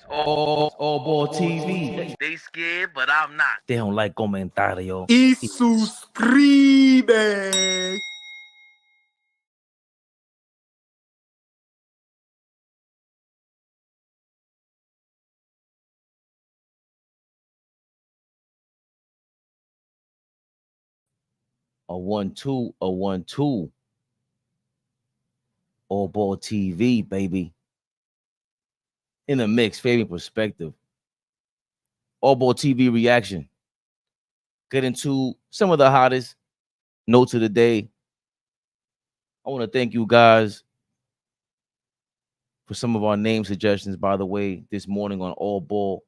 AllBall TV. They scared, but I'm not. They don't like comentario. Y suscribe. A 1-2, a 1-2. AllBall TV, baby. In the mix, Fabian perspective. AllBall TV reaction. Get into some of the hottest notes of the day. I want to thank you guys for some of our name suggestions, by the way, this morning on AllBall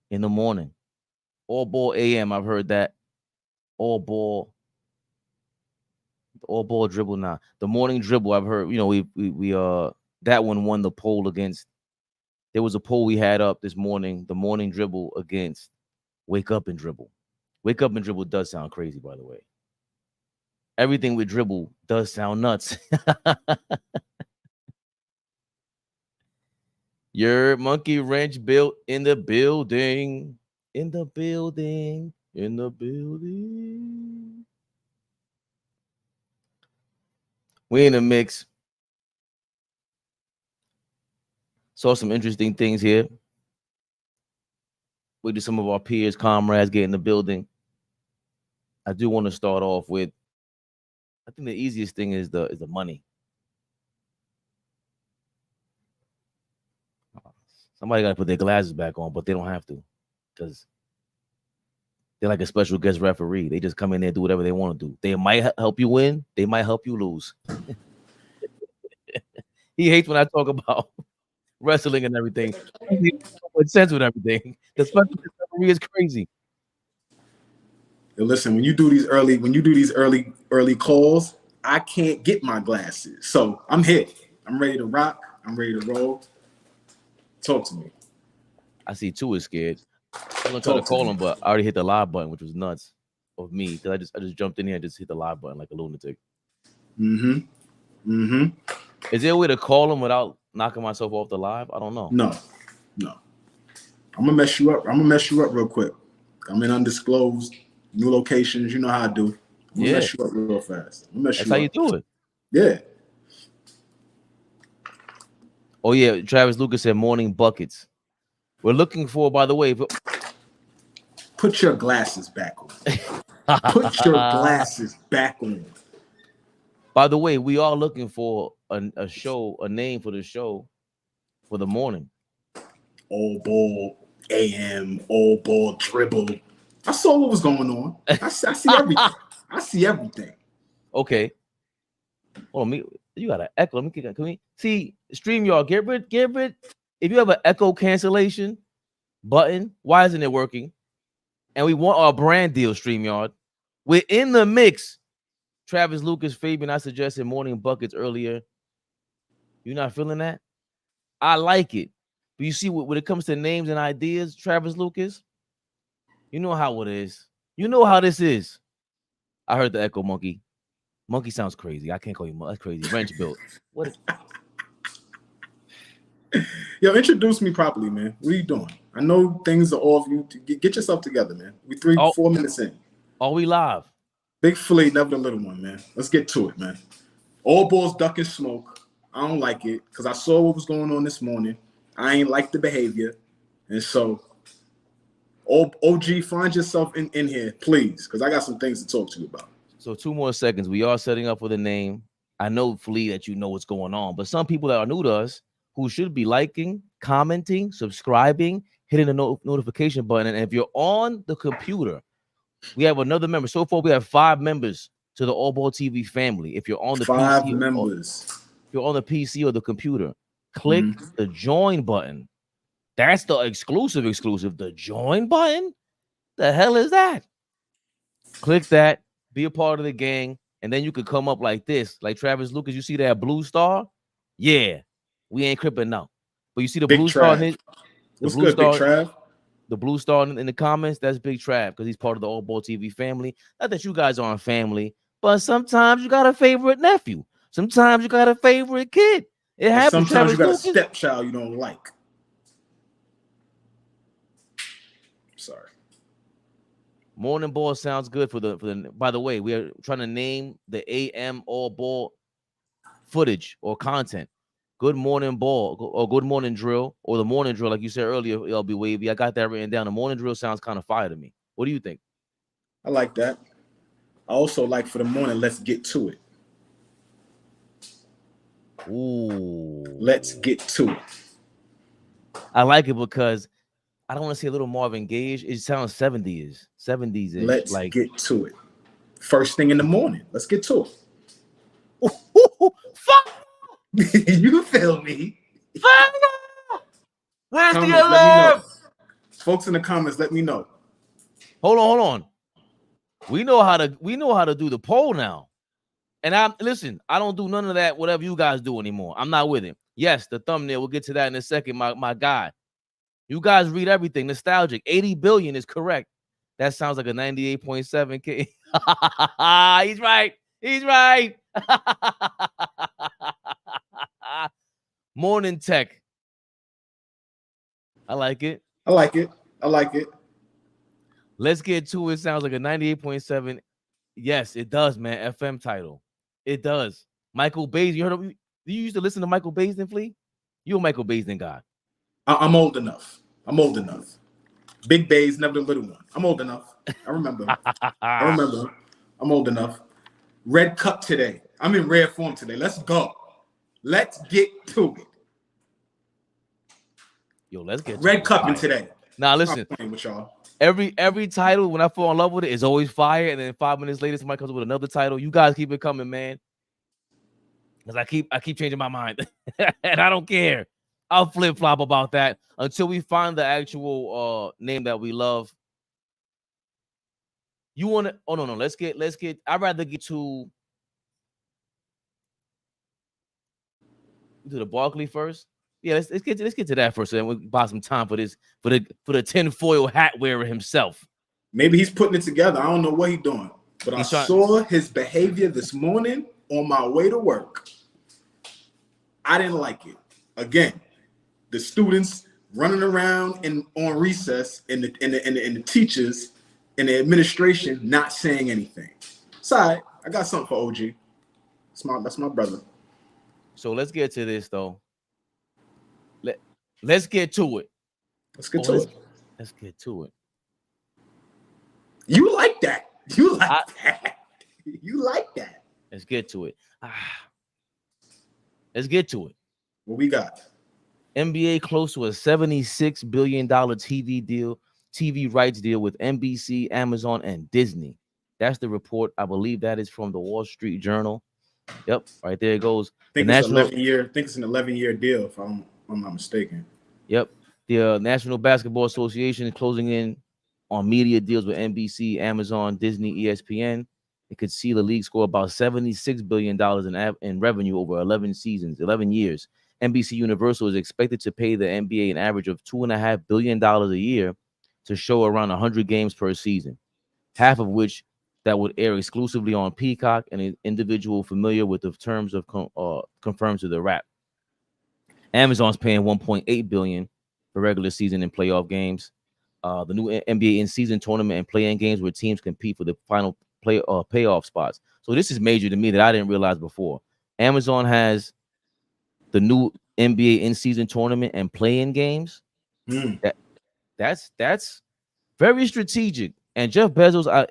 in the morning. AllBall AM, I've heard that. AllBall dribble now. The morning dribble, I've heard, you know, we that one won the poll against. There was a poll we had up this morning, the morning dribble against wake up and dribble. Wake up and dribble does sound crazy, by the way. Everything with dribble does sound nuts. Your monkey wrench built in the building. In the building. In the building. We in the mix. Saw some interesting things here. We did some of our peers, comrades get in the building. I do want to start off with, I think the easiest thing is the money. Somebody got to put their glasses back on, but they don't have to because they're like a special guest referee. They just come in there and do whatever they want to do. They might help you win. They might help you lose. He hates when I talk about wrestling and everything. With sense with everything. The special guest referee is crazy. Listen, when you do these early calls, I can't get my glasses. So I'm here. I'm ready to rock. I'm ready to roll. Talk to me. I see two is scared. I'm gonna try to call him, but I already hit the live button, which was nuts of me because I just jumped in here and just hit the live button like a lunatic. Is there a way to call him without knocking myself off the live? I don't know. No. I'm gonna mess you up. Real quick. I'm in undisclosed new locations. You know how I do. I'm gonna mess you up real fast. That's how you do it. Yeah. Oh yeah, Travis Lucas said morning buckets. We're looking for, by the way, put your glasses back on. Put your glasses back on. By the way, we are looking for a name for the show for the morning. AllBall AM, AllBall dribble. I saw what was going on. I see everything. I see everything. Okay. Hold on, you got an echo. Let me can we see StreamYard? Get rid. If you have an echo cancellation button, why isn't it working? And we want our brand deal, StreamYard. We're in the mix. Travis Lucas, Fabian, I suggested morning buckets earlier. You're not feeling that? I like it. But you see, when it comes to names and ideas, Travis Lucas, you know how it is. You know how this is. I heard the echo, monkey. Monkey sounds crazy. I can't call you. That's crazy. Wrench built. What? Yo, introduce me properly, man. What are you doing? I know things are off. You get yourself together, man. We 4 minutes in. Are we live? Big Flea, never the little one, man. Let's get to it, man. AllBall's ducking smoke. I don't like it because I saw what was going on this morning. I ain't like the behavior, and so OG, find yourself in here, please, because I got some things to talk to you about. So 2 more seconds. We are setting up with a name. I know, Flea, that you know what's going on, but some people that are new to us who should be liking, commenting, subscribing, hitting the notification button. And if you're on the computer, we have another member. So far, we have 5 members to the AllBall TV family. If you're on the 5 PC members, if you're on the PC or the computer, click the join button. That's the exclusive. The join button? The hell is that? Click that. Be a part of the gang, and then you could come up like this, like Travis Lucas. You see that blue star? Yeah, we ain't crippin' now. But you see the blue star? Big Trav? The blue star in the comments, that's Big Trav because he's part of the AllBall TV family. Not that you guys aren't family, but sometimes you got a favorite nephew. Sometimes you got a favorite kid. It happens. Sometimes you got a stepchild you don't like. Morning ball sounds good for the. By the way, we are trying to name the AM all ball footage or content. Good morning ball or good morning drill or the morning drill, like you said earlier, LB Wavy. I got that written down. The morning drill sounds kind of fire to me. What do you think? I like that. I also like for the morning, let's get to it. Ooh. Let's get to it. I like it because I don't want to say a little Marvin Gaye. It sounds 70s. 70s. Let's like get to it. First thing in the morning. Let's get to fuck. it. You feel me? Where's Comments, the let me know. alert? Folks in the comments, let me know. Hold on. We know how to do the poll now. And I don't do none of that, whatever you guys do anymore. I'm not with it. Yes, the thumbnail, we'll get to that in a second, my guy. You guys read everything. Nostalgic. 80 billion is correct. That sounds like a 98.7K. He's right. He's right. Morning tech. I like it. I like it. I like it. Let's get to it. Sounds like a 98.7. Yes, it does, man. FM title. It does. Michael Bays. You heard of? Do you used to listen to Michael Baisden, Flea? You're a Michael Baisden guy. I'm old enough. I'm old enough. Big Bays, never the little one. I'm old enough. I remember. I remember. I'm old enough. Red Cup today. I'm in rare form today. Let's go. Let's get to it. Yo, let's get Red Cup in today. Now listen. I'm playing with y'all. Every title, when I fall in love with it, is always fire. And then 5 minutes later, somebody comes with another title. You guys keep it coming, man. Because I keep changing my mind. And I don't care. I'll flip-flop about that until we find the actual name that we love. You want to? Oh no. Let's get. I'd rather get to the Barkley first. Yeah, let's get to that first, and we'll buy some time for this for the tinfoil hat wearer himself. Maybe he's putting it together. I don't know what he's doing, but I saw his behavior this morning on my way to work. I didn't like it. Again, the students running around on recess, and the teachers and the administration not saying anything. Sorry, I got something for OG. That's my brother. So let's get to this though. Let's get to it. Let's get to it. Let's get to it. You like that. You like that. You like that. Let's get to it. Let's get to it. What we got? NBA close to a $76 billion TV rights deal with NBC, Amazon, and Disney. That's the report. I believe that is from the Wall Street Journal. Yep, right there it goes. I think it's an 11-year deal, if I'm not mistaken. Yep. The National Basketball Association is closing in on media deals with NBC, Amazon, Disney, ESPN. It could see the league score about $76 billion in revenue over 11 years. NBC Universal is expected to pay the NBA an average of $2.5 billion a year to show around 100 games per season, half of which that would air exclusively on Peacock, and an individual familiar with the terms of confirmed to the wrap. Amazon's paying $1.8 billion for regular season and playoff games. The new NBA in-season tournament and play-in games where teams compete for the final payoff spots. So this is major to me that I didn't realize before. Amazon has the new NBA in-season tournament and play-in games. That's very strategic. And Jeff Bezos,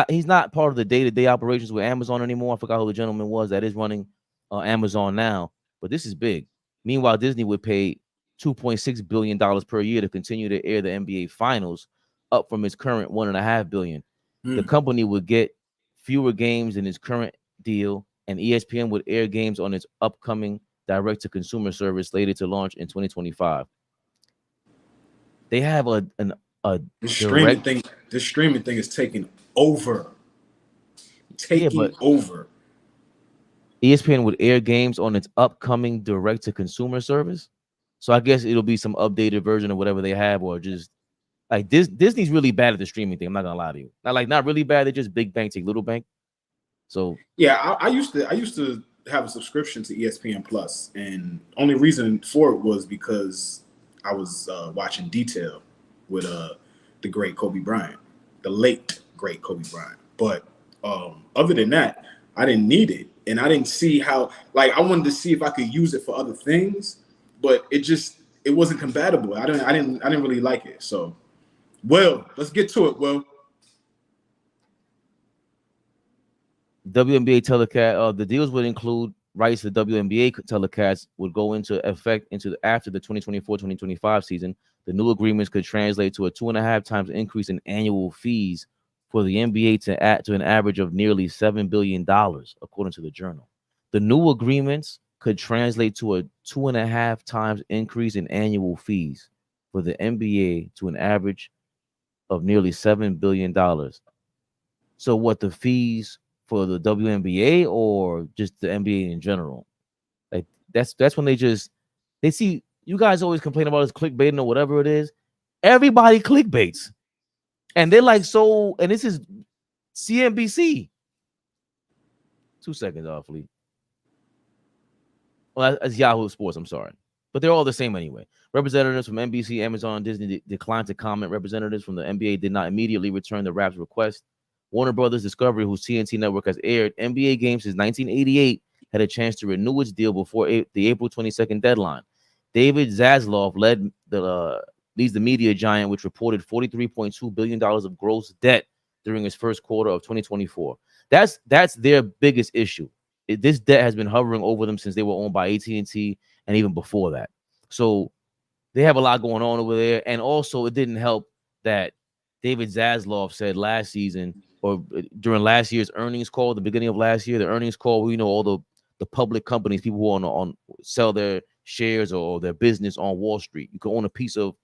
he's not part of the day-to-day operations with Amazon anymore. I forgot who the gentleman was that is running Amazon now, but this is big. Meanwhile, Disney would pay $2.6 billion per year to continue to air the NBA Finals, up from its current $1.5 billion. The company would get fewer games in its current deal, and ESPN would air games on its upcoming direct-to-consumer service slated to launch in 2025. They have the streaming thing. The streaming thing is taking over. Over. ESPN would air games on its upcoming direct-to-consumer service. So I guess it'll be some updated version of whatever they have, or just like Disney's really bad at the streaming thing. I'm not gonna lie to you. Not really bad. They're just big bank take little bank. So yeah, I used to have a subscription to ESPN Plus, and only reason for it was because I was watching Detail with the great Kobe Bryant, the late great Kobe Bryant. But other than that, I didn't need it, and I didn't see how. Like, I wanted to see if I could use it for other things, but it wasn't compatible. I didn't really like it. So, well, let's get to it. Well, WNBA telecast. The deals would include rights to WNBA telecast would go into effect after the 2024-2025 season. The new agreements could translate to a 2.5 times increase in annual fees for the NBA to an average of nearly $7 billion, according to the Journal. The new agreements could translate to a 2.5 times increase in annual fees for the NBA to an average of nearly $7 billion. So what, the fees for the WNBA or just the NBA in general? Like, that's when they see you guys always complain about this clickbaiting or whatever it is. Everybody clickbaits. And they're like, so, and this is CNBC. 2 seconds, awfully. Well, that's Yahoo Sports, I'm sorry. But they're all the same anyway. Representatives from NBC, Amazon, Disney declined to comment. Representatives from the NBA did not immediately return the Raps' request. Warner Brothers Discovery, whose TNT network has aired NBA games since 1988, had a chance to renew its deal before the April 22nd deadline. David Zaslav leads the media giant, which reported $43.2 billion of gross debt during its first quarter of 2024. That's their biggest issue. This debt has been hovering over them since they were owned by AT&T and even before that. So they have a lot going on over there. And also, it didn't help that David Zaslav said last season, or during last year's earnings call, the beginning of last year, the earnings call, we know all the public companies, people who on sell their shares or their business on Wall Street. You can own a piece of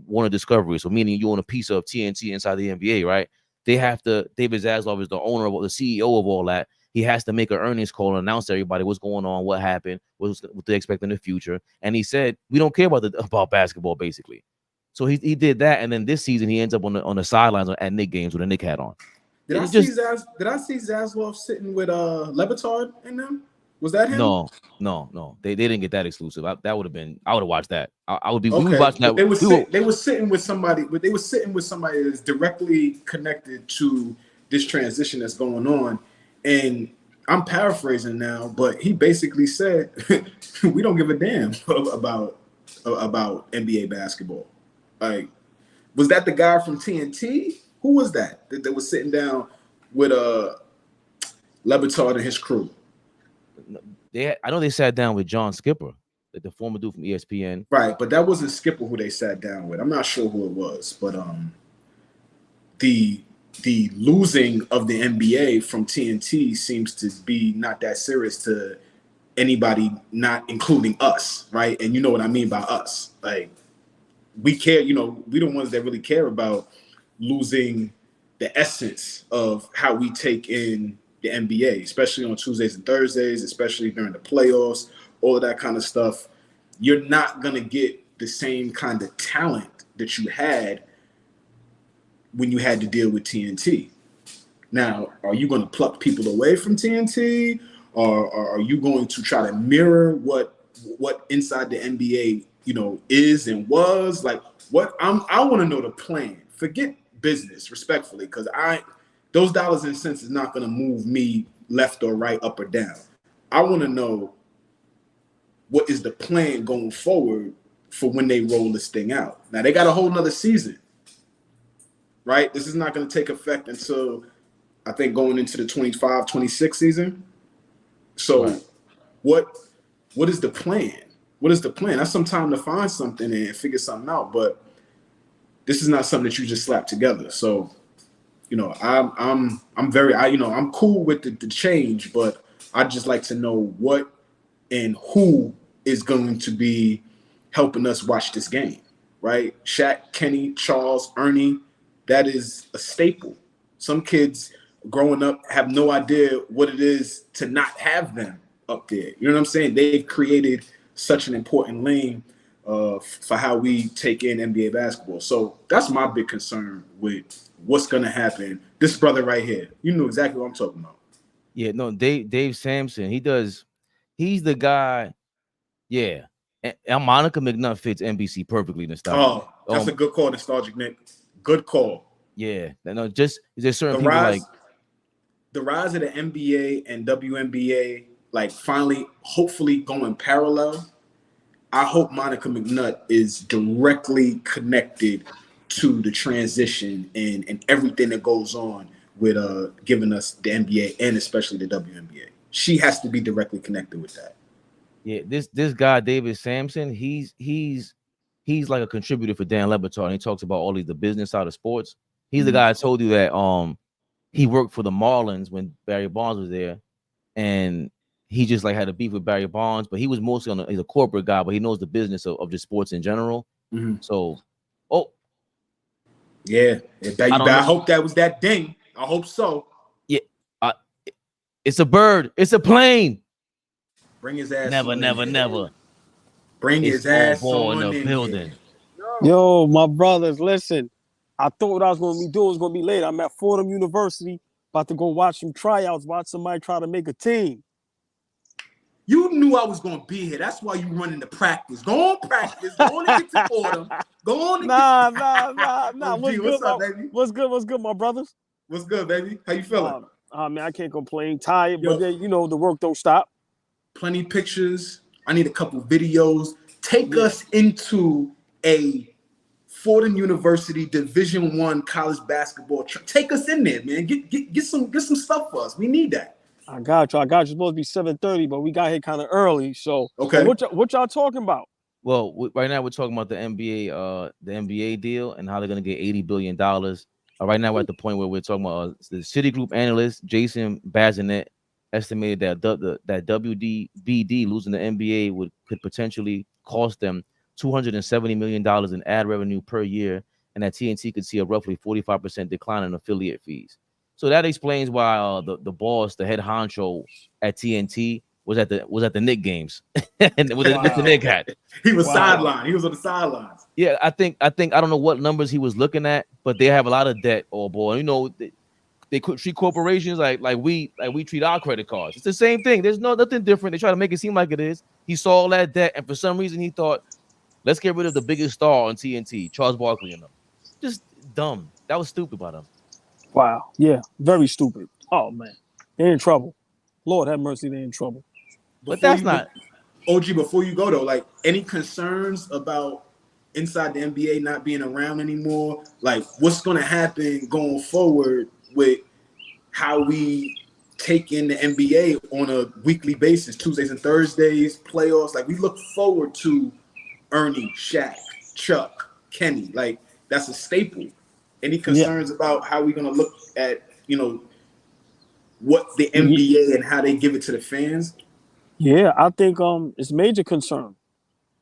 Warner Discovery, so meaning you own a piece of TNT inside the NBA, right? They have to. David Zaslav is the owner of the CEO of all that. He has to make an earnings call and announce to everybody what's going on, what happened, what they expect in the future. And he said, we don't care about basketball, basically. So he did that, and then this season he ends up on the sidelines at Knicks games with a Knicks hat on. Did I see Zaslav sitting with Levitard in them? Was that him? No. They didn't get that exclusive. That would have been. I would have watched that. I would be. Okay. We were watching that. They were sitting with somebody. But they were sitting with somebody that's directly connected to this transition that's going on. And I'm paraphrasing now, but he basically said, "We don't give a damn about NBA basketball." Like, was that the guy from TNT? Who was that was sitting down with Levitard and his crew? I know they sat down with John Skipper, the former dude from ESPN. Right, but that wasn't Skipper who they sat down with. I'm not sure who it was, but the losing of the NBA from TNT seems to be not that serious to anybody, not including us, right? And you know what I mean by us. Like, we care, we the ones that really care about losing the essence of how we take in the NBA, especially on Tuesdays and Thursdays, especially during the playoffs, all of that kind of stuff. You're not going to get the same kind of talent that you had when you had to deal with TNT. Now, are you going to pluck people away from TNT, or are you going to try to mirror what inside the NBA, is and was? Like, I want to know the plan. Forget business, respectfully, because those dollars and cents is not going to move me left or right, up or down. I want to know what is the plan going forward for when they roll this thing out. Now, they got a whole nother season, right? This is not going to take effect until, I think, going into the 25-26 season. So right. What is the plan? What is the plan? That's some time to find something and figure something out, but this is not something that you just slap together. So, I'm cool with the change, but I'd just like to know what and who is going to be helping us watch this game, right? Shaq, Kenny, Charles, Ernie, that is a staple. Some kids growing up have no idea what it is to not have them up there. You know what I'm saying? They've created such an important lane for how we take in NBA basketball. So that's my big concern with what's going to happen. This brother right here, you know exactly what I'm talking about. Yeah, no, Dave Sampson, he's the guy. Yeah. And Monica McNutt fits NBC perfectly. Nostalgic. Oh, that's a good call, Nostalgic Nick. Good call. Yeah, no, just there's certain The people rise, like the rise of the NBA and WNBA, like finally, hopefully going parallel. I hope Monica McNutt is directly connected to the transition and everything that goes on with giving us the NBA and especially the WNBA. She has to be directly connected with that. yeah, this guy David Sampson, he's like a contributor for Dan Le Batard, and he talks about all the business side of sports. He's the guy I told you that he worked for the Marlins when Barry Bonds was there, and he just like had a beef with Barry Bonds, but he was mostly he's a corporate guy, but he knows the business of just sports in general. So, yeah, I hope that was that ding. I hope so. Yeah, it's a bird. It's a plane. Bring his ass. Never. Bring his ass on in the building. Yo, my brothers, listen. I thought what I was going to be doing was going to be late. I'm at Fordham University, about to go watch some tryouts, watch somebody try to make a team. You knew I was going to be here. That's why you running the practice. Go on practice. Go on and get to Fordham. Go on and Nah. What's up, baby? What's good, my brothers? What's good, baby? How you feeling? Man, I can't complain. Tired, but then, the work don't stop. Plenty pictures. I need a couple videos. Take us into a Fordham University Division I college basketball. Take us in there, man. Get some stuff for us. We need that. I got you. It's supposed to be 7:30, but we got here kind of early. So, okay. What y'all talking about? Well, right now we're talking about the NBA deal and how they're gonna get $80 billion. Right now we're at the point where we're talking about the Citigroup analyst Jason Bazinet estimated that that WBD losing the NBA could potentially cost them $270 million in ad revenue per year, and that TNT could see a roughly 45% decline in affiliate fees. So that explains why the boss, the head honcho at TNT, was at the Knicks games and with the Knicks hat. He was sidelined. He was on the sidelines. Yeah, I think I don't know what numbers he was looking at, but they have a lot of debt. Oh boy, they could treat corporations like we treat our credit cards. It's the same thing. There's nothing different. They try to make it seem like it is. He saw all that debt, and for some reason he thought, let's get rid of the biggest star on TNT, Charles Barkley, and them. Just dumb. That was stupid by them. Wow. Yeah, very stupid. Oh man, they're in trouble. Lord have mercy, they're in trouble. But that's not. OG, before you go though, like any concerns about inside the NBA not being around anymore? Like what's going to happen going forward with how we take in the NBA on a weekly basis, Tuesdays and Thursdays, playoffs? Like we look forward to Ernie, Shaq, Chuck, Kenny. Like that's a staple. Any concerns about how we're going to look at, what the NBA and how they give it to the fans? Yeah, I think it's major concern,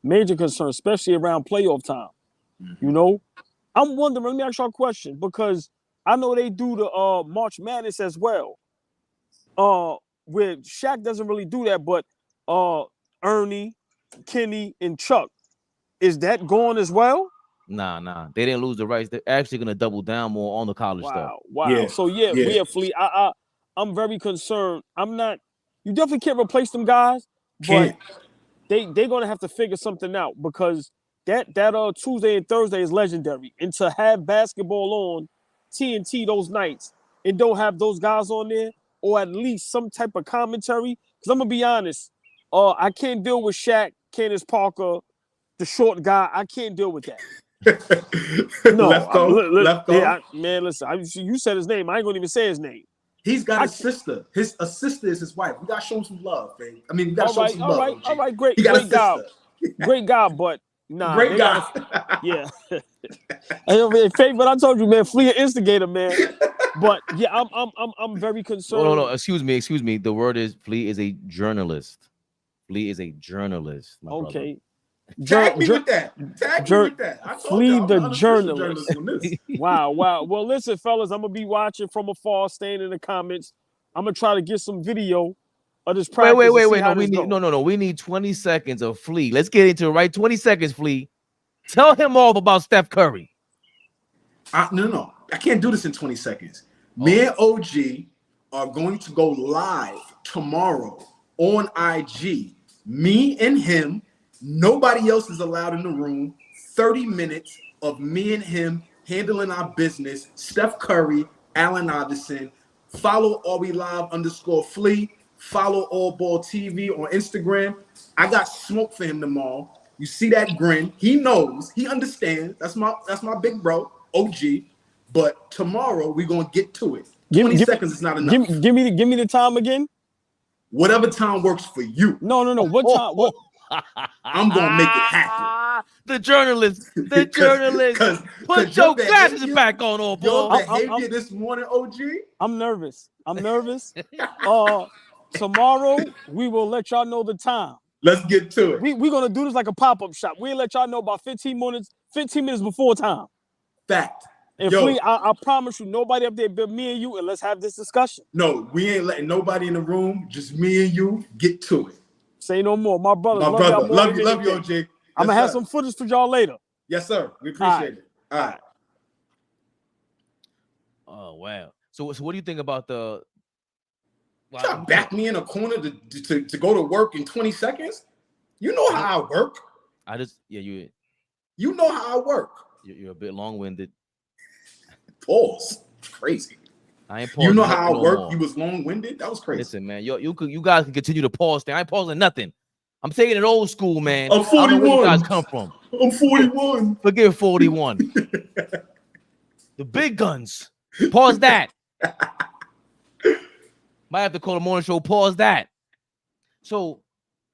especially around playoff time. Mm-hmm. I'm wondering, let me ask y'all a question, because I know they do the March Madness as well. Where Shaq doesn't really do that, but Ernie, Kenny, and Chuck, is that going as well? Nah. They didn't lose the rights. They're actually gonna double down more on the college stuff. Wow. Yeah. So we have Fleet. I'm very concerned. I'm not. You definitely can't replace them guys, but they're gonna have to figure something out, because that Tuesday and Thursday is legendary, and to have basketball on TNT those nights and don't have those guys on there, or at least some type of commentary. Because I'm gonna be honest, I can't deal with Shaq, Candace Parker, the short guy. I can't deal with that. No, left off. Man, listen. You said his name. I ain't gonna even say his name. He's got a sister. A sister is his wife. We gotta show him some love, baby. I mean, we gotta show him some love. All right, great guy. Great guy, but nah. Great guy. Yeah. But I told you, man, Flea an instigator, man. But yeah, I'm very concerned. No. Excuse me. The word is Flea is a journalist. Flea is a journalist. Okay. Tag me with that. Flea the journalist. Wow. Well, listen, fellas, I'm gonna be watching from afar, staying in the comments. I'm gonna try to get some video of this practice. Wait. No. We need 20 seconds of Flea. Let's get into it, right? 20 seconds, Flea. Tell him all about Steph Curry. No. I can't do this in 20 seconds. Me and OG are going to go live tomorrow on IG. Me and him. Nobody else is allowed in the room. 30 minutes of me and him handling our business. Steph Curry, Allen Iverson. Follow @RWLive_Flea. Follow AllBall TV on Instagram. I got smoke for him tomorrow. You see that grin? He knows. He understands. That's my big bro, OG. But tomorrow we're gonna get to it. 20 seconds is not enough. Give me the time again. Whatever time works for you. No. What time? What? I'm gonna make it happen. The journalist. Put your glasses back on, AllBall. Your behavior this morning, OG. I'm nervous. Tomorrow we will let y'all know the time. Let's get to it. We're gonna do this like a pop-up shop. We'll let y'all know about 15 minutes before time. Fact. And Flea, I promise you, nobody up there but me and you, and let's have this discussion. No, we ain't letting nobody in the room. Just me and you. Get to it. Say no more. My brother. Love you, OG. Yes, I'm gonna have some footage for y'all later. Yes, sir. We appreciate it. All right. Oh wow. So what do you think about the? Try to back me in a corner to go to work in 20 seconds? You know how I work. You know how I work. You're a bit long-winded. Pause. Crazy. I ain't pausing. You know how I work. More. You was long-winded. That was crazy. Listen, man. You guys can continue to pause thing. I ain't pausing nothing. I'm taking it old school, man. I'm 41. I don't know where you guys come from. I'm 41. Forget 41. The big guns. Pause that. Might have to call the morning show. Pause that. So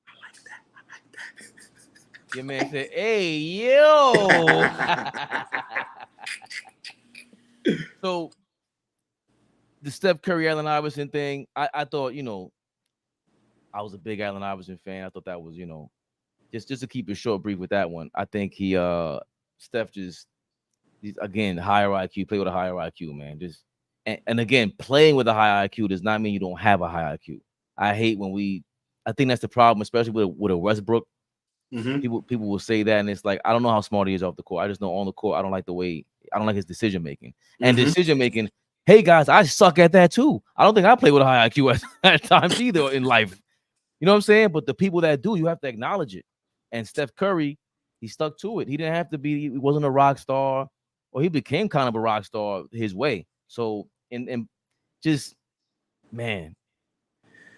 I like that. Your man said, "Hey, yo." So the Steph Curry, Allen Iverson thing, I thought, I was a big Allen Iverson fan. I thought that was, just to keep it short, brief with that one. I think Steph he's again, higher IQ, play with a higher IQ, man. And again, playing with a high IQ does not mean you don't have a high IQ. I hate when I think that's the problem, especially with a Westbrook. Mm-hmm. People will say that, and it's like, I don't know how smart he is off the court. I just know on the court, I don't like his decision making. And decision making, hey guys, I suck at that too. I don't think I play with a high IQ at times either in life. You know what I'm saying? But the people that do, you have to acknowledge it. And Steph Curry, he stuck to it. He didn't have to be. He wasn't a rock star, or he became kind of a rock star his way. So, and just, man,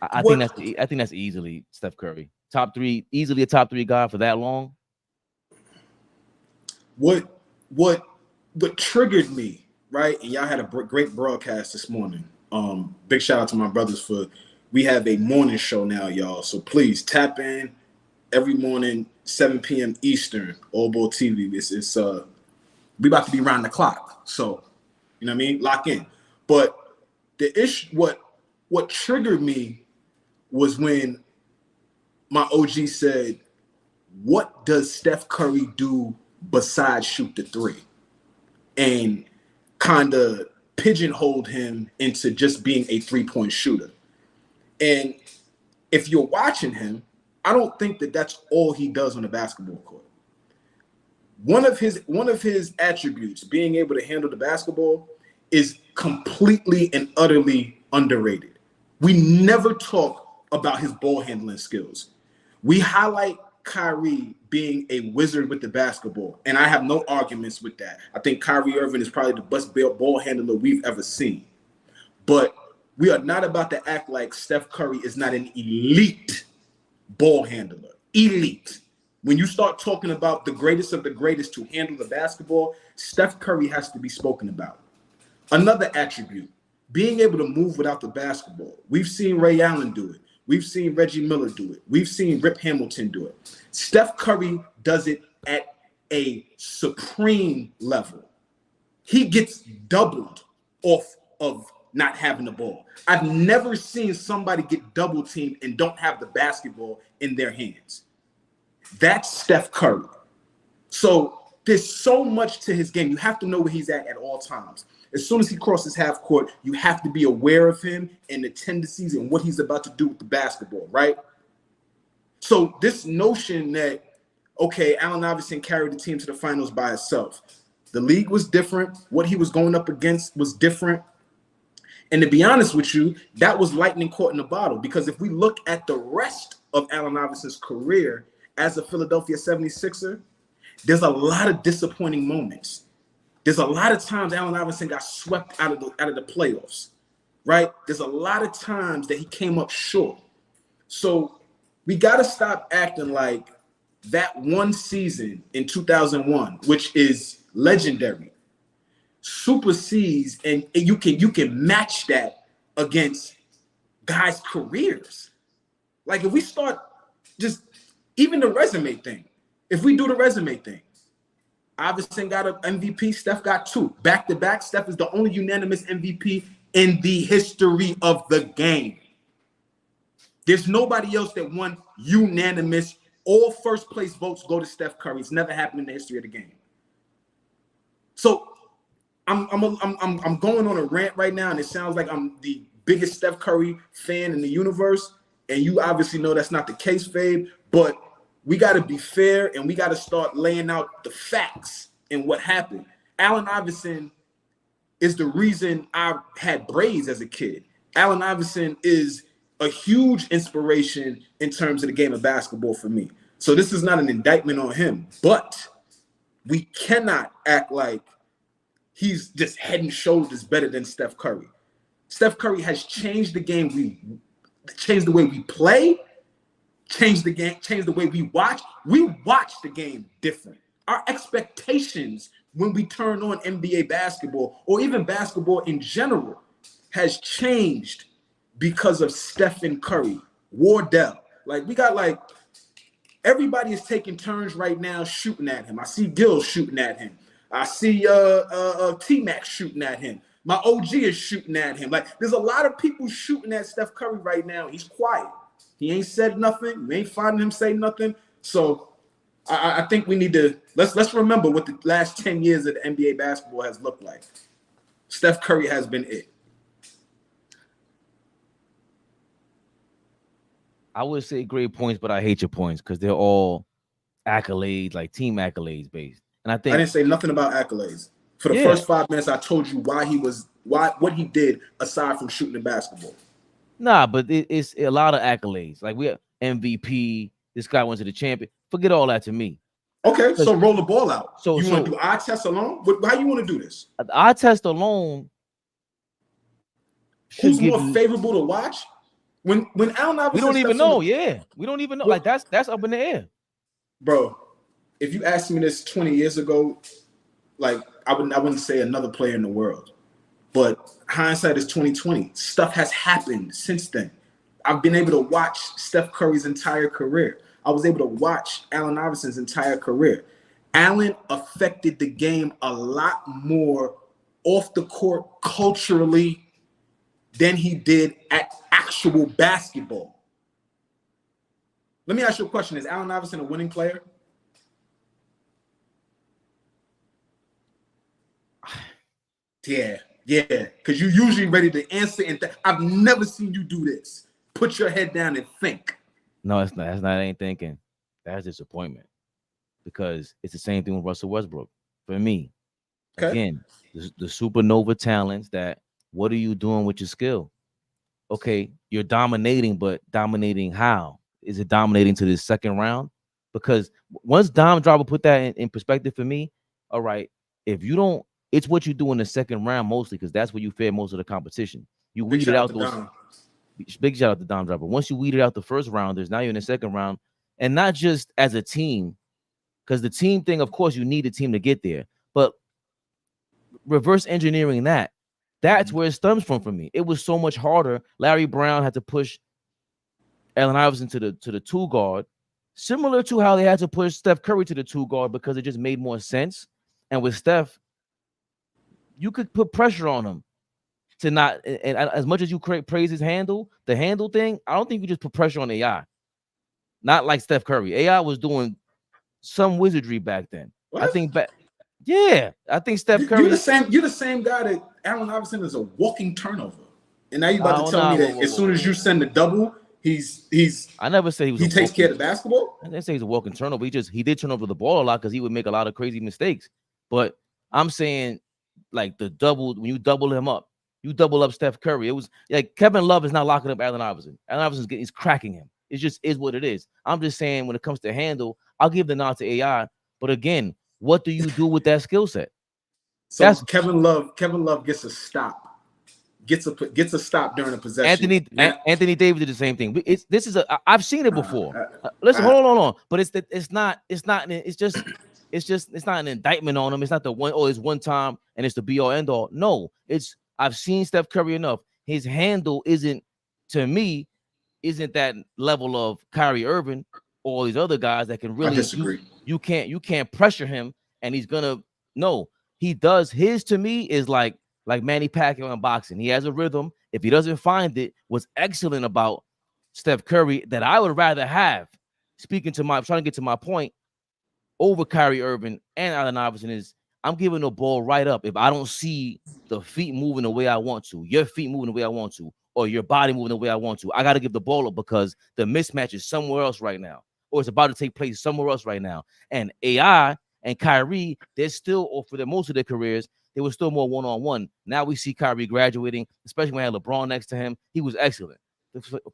I think that's easily Steph Curry. Top three, easily a top three guy for that long. What triggered me, right? And y'all had a great broadcast this morning. Big shout out to my brothers we have a morning show now, y'all. So please tap in every morning, 7 p.m. Eastern, AllBall TV. It's we about to be around the clock. So, you know what I mean? Lock in. But the issue, what triggered me was when my OG said, what does Steph Curry do besides shoot the three? And kind of pigeonholed him into just being a three-point shooter. And if you're watching him, I don't think that's all he does on the basketball court. One of his attributes, being able to handle the basketball, is completely and utterly underrated. We never talk about his ball handling skills. We highlight Kyrie being a wizard with the basketball, and I have no arguments with that. I think Kyrie Irving is probably the best ball handler we've ever seen. But we are not about to act like Steph Curry is not an elite ball handler. Elite. When you start talking about the greatest of the greatest to handle the basketball, Steph Curry has to be spoken about. Another attribute, being able to move without the basketball. We've seen Ray Allen do it. We've seen Reggie Miller do it. We've seen Rip Hamilton do it. Steph Curry does it at a supreme level. He gets doubled off of not having the ball. I've never seen somebody get double teamed and don't have the basketball in their hands. That's Steph Curry. So there's so much to his game. You have to know where he's at all times. As soon as he crosses half court, you have to be aware of him and the tendencies and what he's about to do with the basketball, right? So this notion that, okay, Allen Iverson carried the team to the finals by himself. The league was different. What he was going up against was different. And to be honest with you, that was lightning caught in a bottle, because if we look at the rest of Allen Iverson's career as a Philadelphia 76er, there's a lot of disappointing moments. There's a lot of times Allen Iverson got swept out of the playoffs, right? There's a lot of times that he came up short. So we got to stop acting like that one season in 2001, which is legendary, supersedes, and you can match that against guys' careers. Like if we start just even the resume thing, if we do the resume thing, Iverson got an MVP, Steph got 2. Back-to-back, Steph is the only unanimous MVP in the history of the game. There's nobody else that won unanimous. All first place votes go to Steph Curry. It's never happened in the history of the game. So I'm going on a rant right now, and it sounds like I'm the biggest Steph Curry fan in the universe. And you obviously know that's not the case, Fabe. But we got to be fair, and we got to start laying out the facts and what happened. Allen Iverson is the reason I had braids as a kid. Allen Iverson is a huge inspiration in terms of the game of basketball for me. So this is not an indictment on him, but we cannot act like he's just head and shoulders better than Steph Curry. Steph Curry has changed the game. Changed the way we play, changed the game, changed the way we watch. We watch the game different. Our expectations when we turn on NBA basketball or even basketball in general has changed because of Stephen Curry, Wardell. Like we got like everybody is taking turns right now shooting at him. I see Gil shooting at him. I see T-Mac shooting at him. My OG is shooting at him. Like there's a lot of people shooting at Steph Curry right now. He's quiet. He ain't said nothing. We ain't finding him say nothing. So I think we need to let's remember what the last 10 years of the NBA basketball has looked like. Steph Curry has been it. I would say great points, but I hate your points because they're all accolades, like team accolades based. And I think I didn't say nothing about accolades. For the first 5 minutes, I told you what he did aside from shooting the basketball. Nah, but it's a lot of accolades. Like we have MVP. This guy went to the champion. Forget all that to me. Okay, so roll the ball out. So you want to do eye test alone? How you want to do this? Eye test alone. Who's more favorable to watch? When Allen Iverson, we don't even know. We don't even know. Like that's up in the air, bro. If you asked me this 20 years ago, like I wouldn't say another player in the world. But hindsight is 2020. Stuff has happened since then. I've been able to watch Steph Curry's entire career. I was able to watch Allen Iverson's entire career. Allen affected the game a lot more off the court culturally than he did at actual basketball. Let me ask you a question. Is Allen Iverson a winning player? Yeah, because you're usually ready to answer. And I've never seen you do this. Put your head down and think. No, it's not. That's not ain't thinking. That's disappointment. Because it's the same thing with Russell Westbrook. For me, again, the supernova talents that what are you doing with your skill? Okay, you're dominating, but dominating how? Is it dominating to this second round? Because once Dom Driver put that in perspective for me, all right, if you don't, it's what you do in the second round mostly because that's where you fare most of the competition. You weeded out those. Big shout out to Dom Driver. Once you weeded out the first rounders, now you're in the second round, and not just as a team, because the team thing, of course, you need a team to get there. But reverse engineering that's where it stems from for me. It was so much harder. Larry Brown had to push Allen Iverson to the 2 guard, similar to how they had to push Steph Curry to the 2 guard because it just made more sense. And with Steph, you could put pressure on him to not, and as much as you praise his handle, the handle thing, I don't think you just put pressure on AI. Not like Steph Curry. AI was doing some wizardry back then. What? I think Steph Curry. You're the same guy that Allen Iverson is a walking turnover. And now you're about to tell me that as soon as you send the double, he's I never said he takes care of the basketball. I didn't say he's a walking turnover. He did turn over the ball a lot because he would make a lot of crazy mistakes. But I'm saying like the double, when you double him up, you double up Steph Curry. It was like Kevin Love is not locking up Allen Iverson. Allen Iverson's he's cracking him. It just is what it is. I'm just saying when it comes to handle, I'll give the nod to AI. But again, what do you do with that skill set? So Kevin Love gets a stop. Gets a stop during a possession. Anthony Davis did the same thing. I've seen it before. Listen, hold on. But it's not an indictment on him. It's not it's one time and it's the be all end all. No, I've seen Steph Curry enough. His handle isn't that level of Kyrie Irving or all these other guys that can really. I disagree. You can't pressure him, and he's gonna. No, he does. His to me is like Manny Pacquiao in boxing. He has a rhythm. If he doesn't find it, what's excellent about Steph Curry that I would rather have, trying to get to my point, over Kyrie Irving and Allen Iverson is I'm giving the ball right up. If I don't see the feet moving the way I want to, your feet moving the way I want to, or your body moving the way I want to, I got to give the ball up because the mismatch is somewhere else right now, or it's about to take place somewhere else right now. And AI and Kyrie, they're still, or for most of their careers, they were still more one-on-one. Now we see Kyrie graduating, especially when I had LeBron next to him. He was excellent.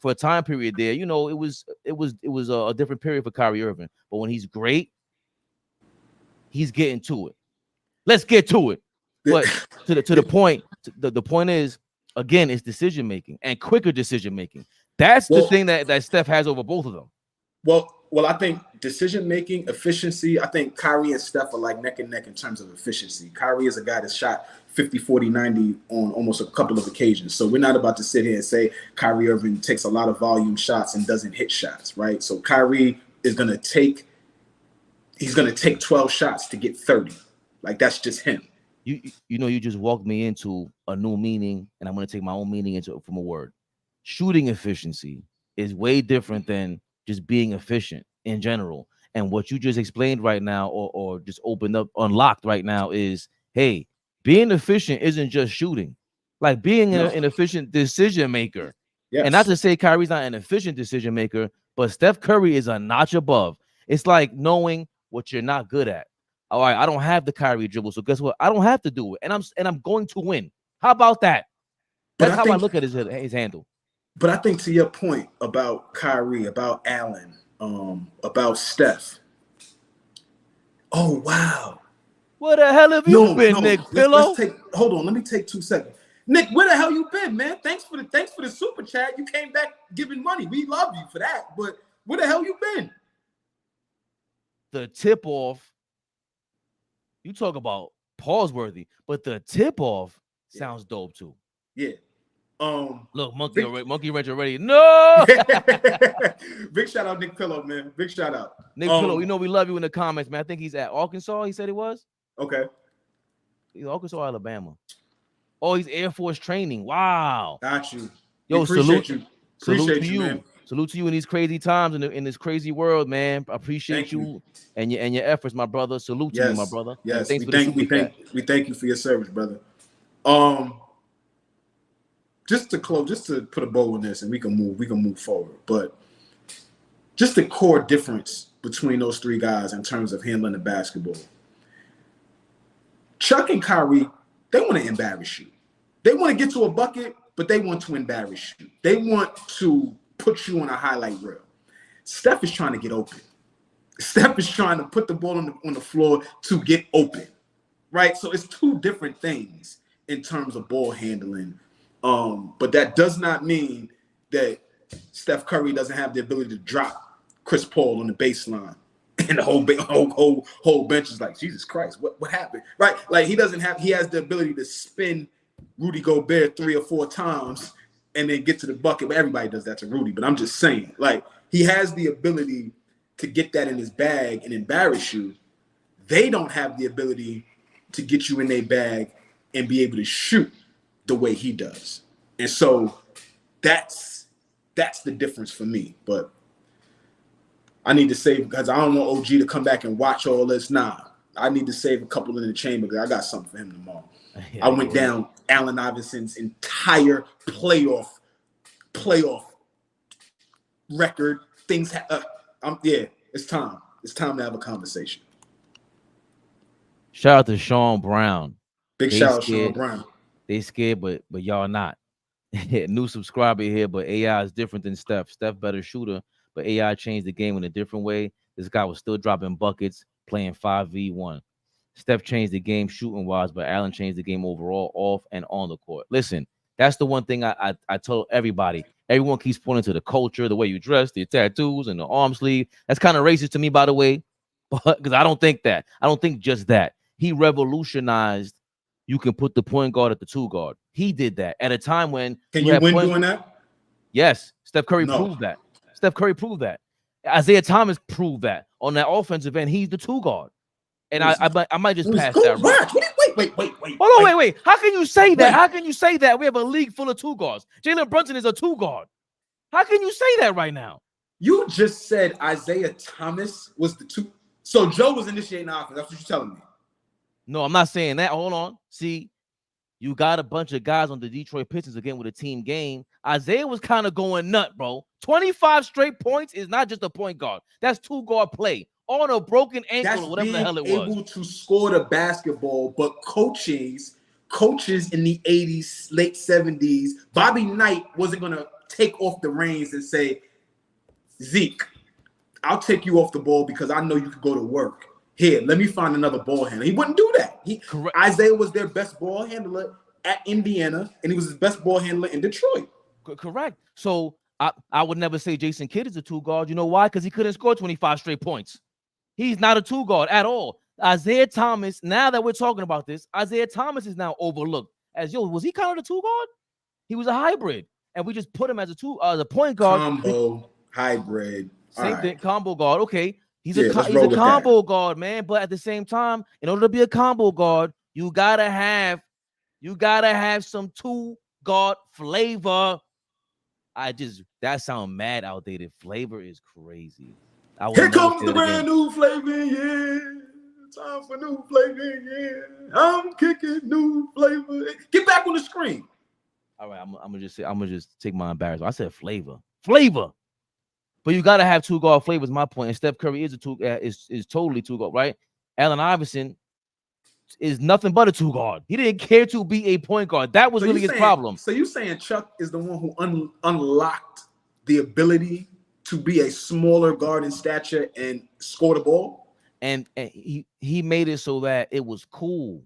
For a time period there, it was a different period for Kyrie Irving. But when he's great, he's getting to it. Let's get to it. But to the point, the point is, again, it's decision making and quicker decision making. That's the thing that Steph has over both of them. Well, I think decision making, efficiency. I think Kyrie and Steph are like neck and neck in terms of efficiency. Kyrie is a guy that shot 50, 40, 90 on almost a couple of occasions. So we're not about to sit here and say Kyrie Irving takes a lot of volume shots and doesn't hit shots, right? So Kyrie is going to take 12 shots to get 30. Like, that's just him. You just walked me into a new meaning, and I'm going to take my own meaning from a word. Shooting efficiency is way different than just being efficient in general. And what you just explained right now, or just unlocked right now is, hey, being efficient isn't just shooting. Like being an efficient decision maker. Yes. And not to say Kyrie's not an efficient decision maker, but Steph Curry is a notch above. It's like knowing what you're not good at. All right, I don't have the Kyrie dribble, so guess what? I don't have to do it, and I'm going to win. How about that? That's how I look at his handle. But I think to your point about Kyrie, about Allen, about Steph. Oh wow! Where the hell have you been, Nick Pillow? Hold on, let me take 2 seconds. Nick, where the hell you been, man? Thanks for the super chat. You came back giving money. We love you for that. But where the hell you been? The tip off. You talk about pause worthy, but the tip off sounds dope too. Yeah. Look, Monkey Wrench already. No. Big shout out, Nick Pillow, man. Big shout out, Nick Pillow. We love you in the comments, man. I think he's at Arkansas. He said he was. Okay. He's Arkansas, Alabama. Oh, he's Air Force training. Wow. Got you. Yo, salute to you. Man. Salute to you in these crazy times in this crazy world, man. I appreciate you and your efforts, my brother. Salute to you, my brother. Yes, we thank you for your service, brother. Just to close, just to put a bow on this, and we can move forward. But just the core difference between those three guys in terms of handling the basketball. Chuck and Kyrie, they want to embarrass you. They want to get to a bucket, but they want to embarrass you. They want to put you on a highlight reel. Steph is trying to get open. Steph is trying to put the ball on the floor to get open, right? So it's two different things in terms of ball handling. But that does not mean that Steph Curry doesn't have the ability to drop Chris Paul on the baseline, and the whole bench is like, Jesus Christ, what happened, right? Like he has the ability to spin Rudy Gobert 3 or 4 times and then get to the bucket. But everybody does that to Rudy. But I'm just saying, like, he has the ability to get that in his bag and embarrass you. They don't have the ability to get you in their bag and be able to shoot the way he does. And so that's the difference for me. But I need to save, because I don't want OG to come back and watch all this. Nah, I need to save a couple in the chamber because I got something for him tomorrow. Yeah, I went down Allen Iverson's entire playoff record. Things, it's time. It's time to have a conversation. Shout out to Sean Brown. Big shout out to Sean Brown. They scared, but y'all not. New subscriber here, but AI is different than Steph. Steph better shooter, but AI changed the game in a different way. This guy was still dropping buckets, playing 5v1. Steph changed the game shooting wise, but Allen changed the game overall, off and on the court. Listen, that's the one thing I told everybody. Everyone keeps pointing to the culture, the way you dress, the tattoos, and the arm sleeve. That's kind of racist to me, by the way, but because I don't think that. I don't think just that. He revolutionized. You can put the point guard at the 2 guard. He did that at a time when can you win doing that? Yes, Steph Curry proved that. Steph Curry proved that. Isaiah Thomas proved that on that offensive end. He's the 2 guard. And I might just pass that. Wait. Hold on, wait. How can you say that? How can you say that? We have a league full of 2 guards. Jalen Brunson is a 2 guard. How can you say that right now? You just said Isaiah Thomas was the 2. So Joe was initiating offense. That's what you're telling me. No, I'm not saying that. Hold on. See, you got a bunch of guys on the Detroit Pistons again with a team game. Isaiah was kind of going nut, bro. 25 straight points is not just a point guard. That's 2 guard play on a broken ankle or whatever the hell it was. Able to score the basketball, but coaches in the 80s, late 70s, Bobby Knight wasn't going to take off the reins and say, Zeke, I'll take you off the ball because I know you could go to work. Here, let me find another ball handler. He wouldn't do that. Isaiah was their best ball handler at Indiana, and he was his best ball handler in Detroit. Correct. So I would never say Jason Kidd is a 2 guard. You know why? Because he couldn't score 25 straight points. He's not a 2 guard at all. Isaiah Thomas, now that we're talking about this, Isaiah Thomas is now overlooked as, was he kind of a 2 guard? He was a hybrid, and we just put him as a point guard. Combo, hybrid. Same thing, combo guard. Okay. He's a combo guard, man. But at the same time, in order to be a combo guard, you gotta have some 2 guard flavor. That sound mad outdated. Flavor is crazy. Here comes the brand new flavor, yeah. Time for new flavor, yeah. I'm kicking new flavor. Get back on the screen. All right, I'm gonna just take my embarrassment. I said flavor. But you gotta have 2 guard flavors. My point. And Steph Curry is is totally 2 guard, right? Allen Iverson is nothing but a 2 guard. He didn't care to be a point guard. That was really his problem. So you saying Chuck is the one who unlocked the ability to be a smaller guard in stature and score the ball? And he made it so that it was cool.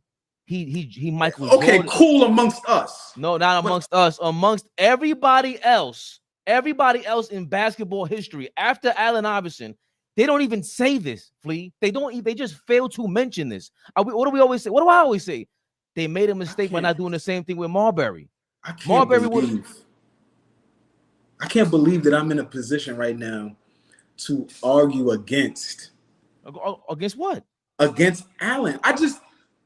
He Michael. Okay, Jordan. Cool amongst us. No, not amongst us. Amongst everybody else. Everybody else in basketball history after Allen Iverson, they don't even say this, Flea. They just fail to mention this. What do we always say? What do I always say? They made a mistake by not doing the same thing with Marbury. I can't believe that I'm in a position right now to argue against what? Against Allen.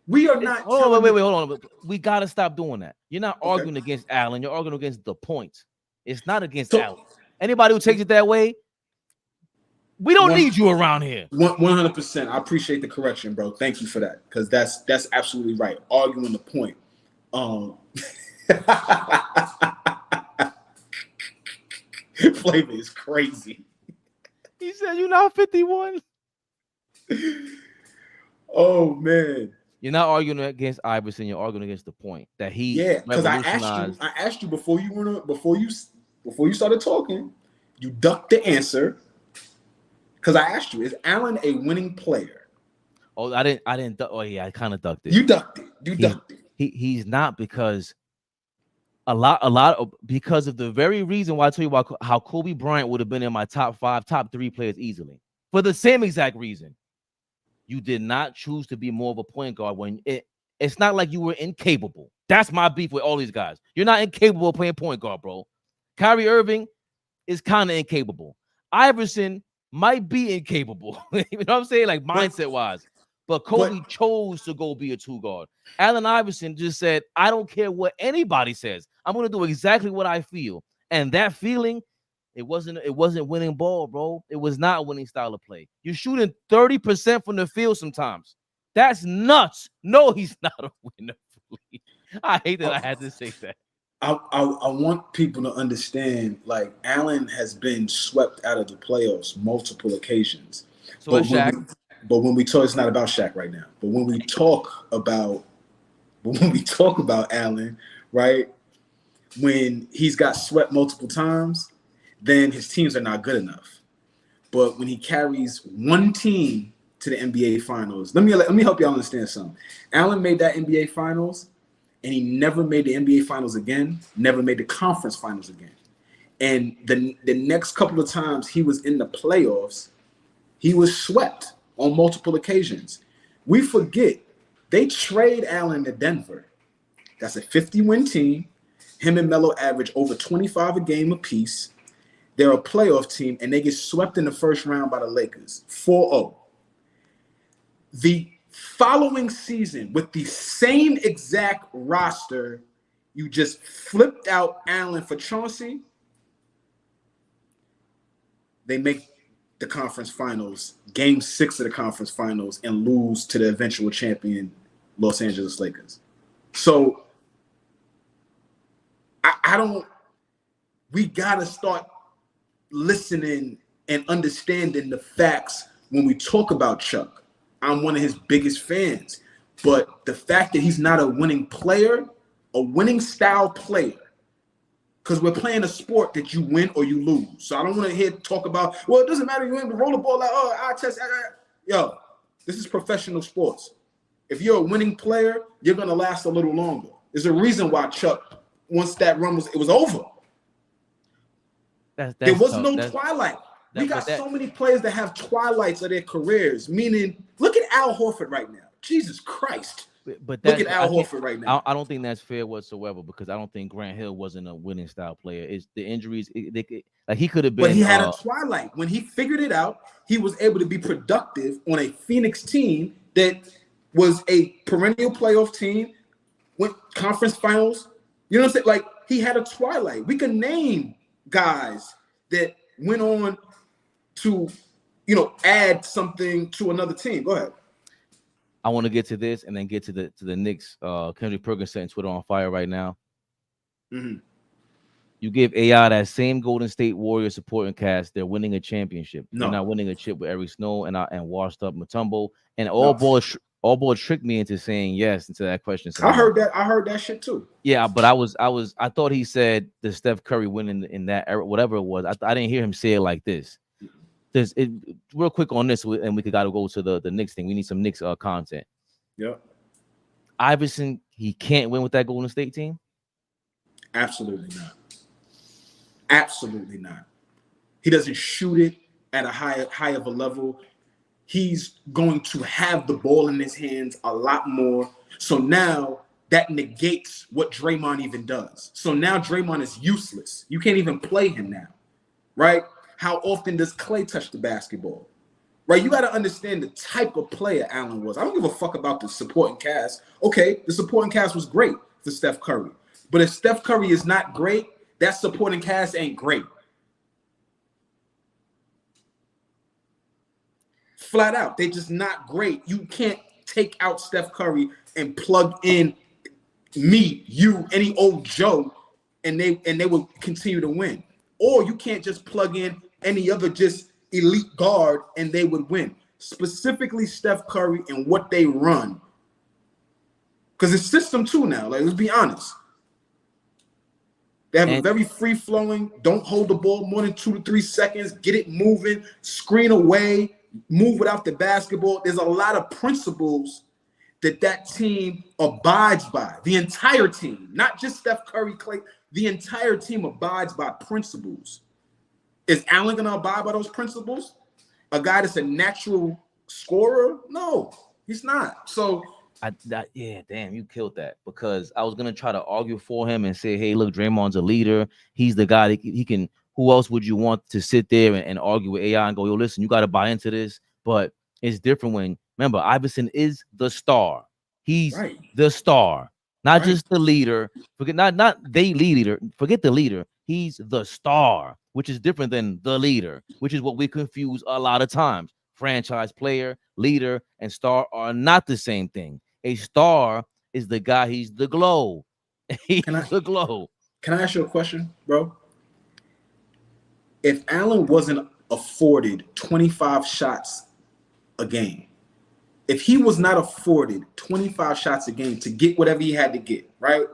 We are not. Hold on. We gotta stop doing that. You're not arguing against Allen. You're arguing against the point. It's not against Allen. Anybody who takes it that way, we don't need you around here. 100%. I appreciate the correction, bro. Thank you for that, because that's absolutely right. Arguing the point. Flavor is crazy. He said you're not 51. Oh man. You're not arguing against Iverson. You're arguing against the point that he. Yeah, because I asked you before you started talking. You ducked the answer because I asked you: is Allen a winning player? Oh, I didn't. Oh yeah, I kind of ducked it. You ducked it. He's not, because because of the very reason why I tell you about how Kobe Bryant would have been in my top 5, top 3 players easily, for the same exact reason. You did not choose to be more of a point guard when it's not like you were incapable. That's my beef with all these guys. You're not incapable of playing point guard, bro. Kyrie Irving is kind of incapable. Iverson might be incapable. You know what I'm saying? Like mindset wise. But Kobe chose to go be a 2 guard. Allen Iverson just said, I don't care what anybody says. I'm going to do exactly what I feel. And that feeling, it wasn't winning ball, bro. It was not a winning style of play. You're shooting 30% from the field sometimes. That's nuts. No, he's not a winner. I hate that I had to say that. I want people to understand, like, Allen has been swept out of the playoffs multiple occasions. So is Shaq. But when we talk, it's not about Shaq right now. But when we talk about Allen, right, when he's got swept multiple times, then his teams are not good enough. But when he carries one team to the NBA Finals. Let me help y'all understand something. Allen made that NBA Finals, and he never made the NBA Finals again, never made the conference finals again. And the next couple of times he was in the playoffs, he was swept on multiple occasions. We forget they trade Allen to Denver. That's a 50-win team. Him and Melo average over 25 a game apiece. They're a playoff team, and they get swept in the first round by the Lakers, 4-0. The following season, with the same exact roster, you just flipped out Allen for Chauncey. They make the conference finals, game 6 of the conference finals, and lose to the eventual champion, Los Angeles Lakers. So we got to start listening and understanding the facts when we talk about Chuck. I'm one of his biggest fans, but the fact that he's not a winning player, a winning style player, because we're playing a sport that you win or you lose. So I don't want to hear talk about, well, it doesn't matter. You win the rollerball, like, oh, I test. Yo, this is professional sports. If you're a winning player, you're going to last a little longer. There's a reason why Chuck, once that run it was over. There was no twilight. We got so many players that have twilights of their careers, meaning look at Al Horford right now. Jesus Christ. But look at Al Horford right now. I don't think that's fair whatsoever, because I don't think Grant Hill wasn't a winning style player. It's the injuries. Like he could have been. But he had a twilight. When he figured it out, he was able to be productive on a Phoenix team that was a perennial playoff team, went conference finals. You know what I'm saying? Like, he had a twilight. We can name guys that went on to, add something to another team. Go ahead. I want to get to this and then get to the Knicks. Kendrick Perkins setting Twitter on fire right now. Mm-hmm. You give AI that same Golden State Warriors supporting cast, they're winning a championship. No. They're not winning a chip with Eric Snow and washed up Mutombo. And AllBall tricked me into saying yes into that question. So I heard that shit too. Yeah, but I thought he said the Steph Curry winning in that era, whatever it was. I didn't hear him say it like this. Real quick on this, and we gotta go to the Knicks thing. We need some Knicks content. Yep. Iverson, he can't win with that Golden State team. Absolutely not. Absolutely not. He doesn't shoot it at a high of a level. He's going to have the ball in his hands a lot more. So now that negates what Draymond even does. So now Draymond is useless. You can't even play him now, right? How often does Clay touch the basketball? Right? You got to understand the type of player Allen was. I don't give a fuck about the supporting cast. Okay, the supporting cast was great for Steph Curry. But if Steph Curry is not great, that supporting cast ain't great. Flat out, they're just not great. You can't take out Steph Curry and plug in me, you, any old Joe, and they will continue to win. Or you can't just plug in any other just elite guard and they would win. Specifically Steph Curry and what they run. Because it's system 2 now. Like, let's be honest. They have a very free-flowing, don't hold the ball more than 2 to 3 seconds, get it moving, screen away, move without the basketball. There's a lot of principles that team abides by. The entire team, not just Steph Curry, Clay, the entire team abides by principles. Is Allen going to abide by those principles? A guy that's a natural scorer? No, he's not. So, yeah, damn, you killed that, because I was gonna try to argue for him and say, hey, look, Draymond's a leader. He's the guy that he can. Who else would you want to sit there and argue with AI and go, yo, listen, you got to buy into this? But it's different when, remember, Iverson is the star. He's the star, not just the leader. Forget not the leader. Forget the leader. He's the star, which is different than the leader, which is what we confuse a lot of times. Franchise player, leader, and star are not the same thing. A star is the guy. He's the glow. He's the glow. Can I ask you a question, bro? If Allen wasn't afforded 25 shots a game, if he was not afforded 25 shots a game to get whatever he had to get, right?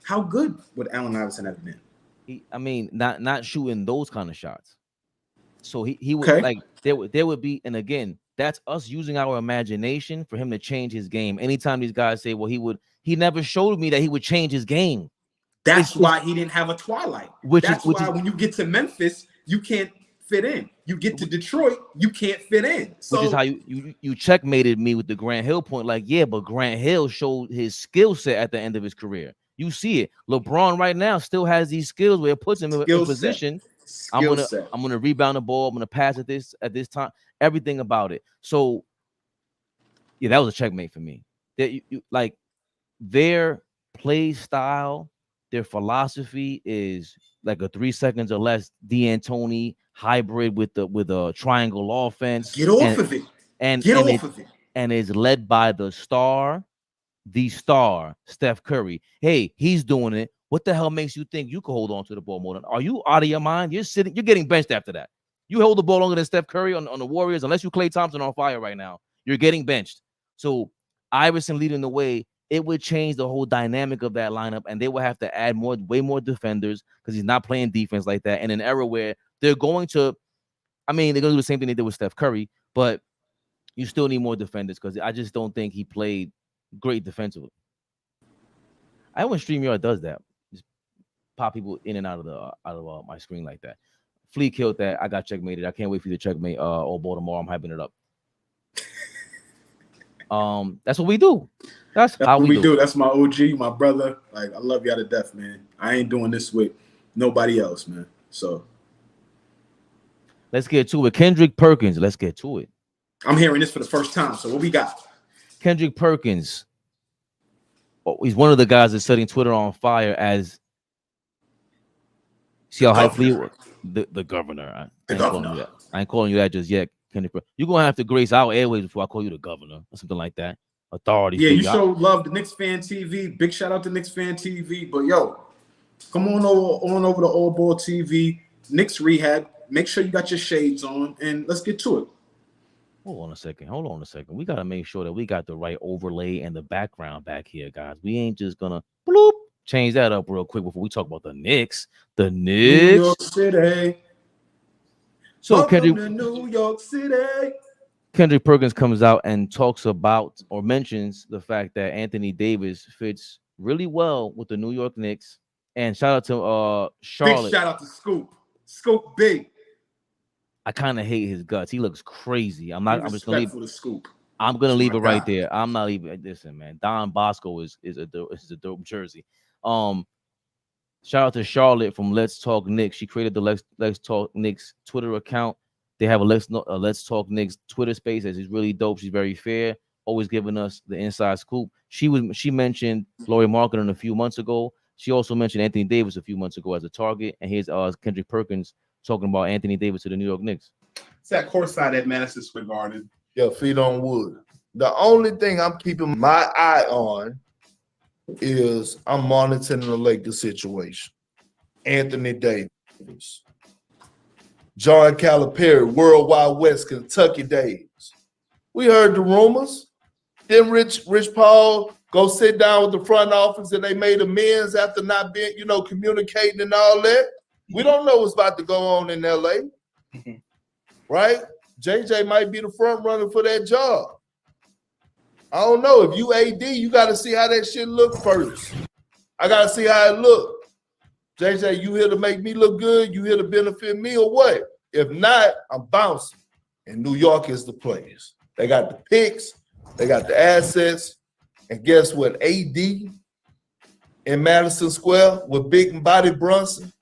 How good would Allen Iverson have been? Not shooting those kind of shots. So he would like there would be, and again, that's us using our imagination for him to change his game. Anytime these guys say, well, he never showed me that he would change his game. That's why he didn't have a twilight. That's why when you get to Memphis, you can't fit in. You get to Detroit, you can't fit in. So, which is how you checkmated me with the Grant Hill point. Like, yeah, but Grant Hill showed his skill set at the end of his career. You see it. LeBron right now still has these skills where it puts him in position. I'm gonna rebound the ball. I'm gonna pass at this time. Everything about it. So, yeah, that was a checkmate for me. That like their play style, their philosophy is like a 3 seconds or less D'Antoni hybrid with a triangle offense. Get off of it. And get off of it. And is led by the star, Steph Curry. Hey, he's doing it. What the hell makes you think you can hold on to the ball more than? Are you out of your mind? You're getting benched after that. You hold the ball longer than Steph Curry on the Warriors, unless you Klay Thompson on fire right now. You're getting benched. So Iverson leading the way, it would change the whole dynamic of that lineup, and they would have to add way more defenders because he's not playing defense like that. In an era where they're going to do the same thing they did with Steph Curry, but you still need more defenders because I just don't think he played great defensively. I when StreamYard does that, just pop people in and out of my screen like that. Flea killed that. I got checkmated. I can't wait for you to checkmate AllBall tomorrow. I'm hyping it up. That's what we do. That's how we do. That's my OG, my brother. Like, I love y'all to death, man. I ain't doing this with nobody else, man. So let's get to it. Kendrick Perkins. Let's get to it. I'm hearing this for the first time. So what we got? Kendrick Perkins. Oh, he's one of the guys that's setting Twitter on fire as see how hypely was? The governor. I ain't calling you that just yet. You're gonna have to grace our airways before I call you the governor or something like that. Authority. Yeah, you show love to Knicks Fan TV. Big shout out to Knicks Fan TV. But yo, come on over to AllBall TV, Knicks Rehab. Make sure you got your shades on, and let's get to it. Hold on a second. We gotta make sure that we got the right overlay and the background back here, guys. We ain't just gonna bloop change that up real quick before we talk about the Knicks. The Knicks. New York City. So New York City. Kendrick Perkins comes out and talks about or mentions the fact that Anthony Davis fits really well with the New York Knicks. And shout out to Charlotte. Big shout out to Scoop big. I kind of hate his guts. He looks crazy. I'm just gonna leave the Scoop. I'm gonna leave it right there. I'm not even listen, man. Don Bosco is a dope jersey. Shout out to Charlotte from Let's Talk Knicks. She created the Let's Talk Knicks Twitter account. They have a Let's Talk Knicks Twitter space that is really dope. She's very fair, always giving us the inside scoop. She mentioned Lauri Markkanen a few months ago. She also mentioned Anthony Davis a few months ago as a target. And here's Kendrick Perkins talking about Anthony Davis to the New York Knicks. It's that courtside at Madison Square Garden. Yeah, feet on wood. The only thing I'm keeping my eye on is I'm monitoring the Lakers situation. Anthony Davis, John Calipari, Worldwide West, Kentucky days. We heard the rumors. Then Rich Paul go sit down with the front office and they made amends after not being, communicating and all that. We don't know what's about to go on in LA. Right? JJ might be the front runner for that job. I don't know. If you AD, you got to see how that shit look first. I got to see how it look. JJ, you here to make me look good? You here to benefit me or what? If not, I'm bouncing. And New York is the place. They got the picks. They got the assets. And guess what? AD in Madison Square with big body Brunson.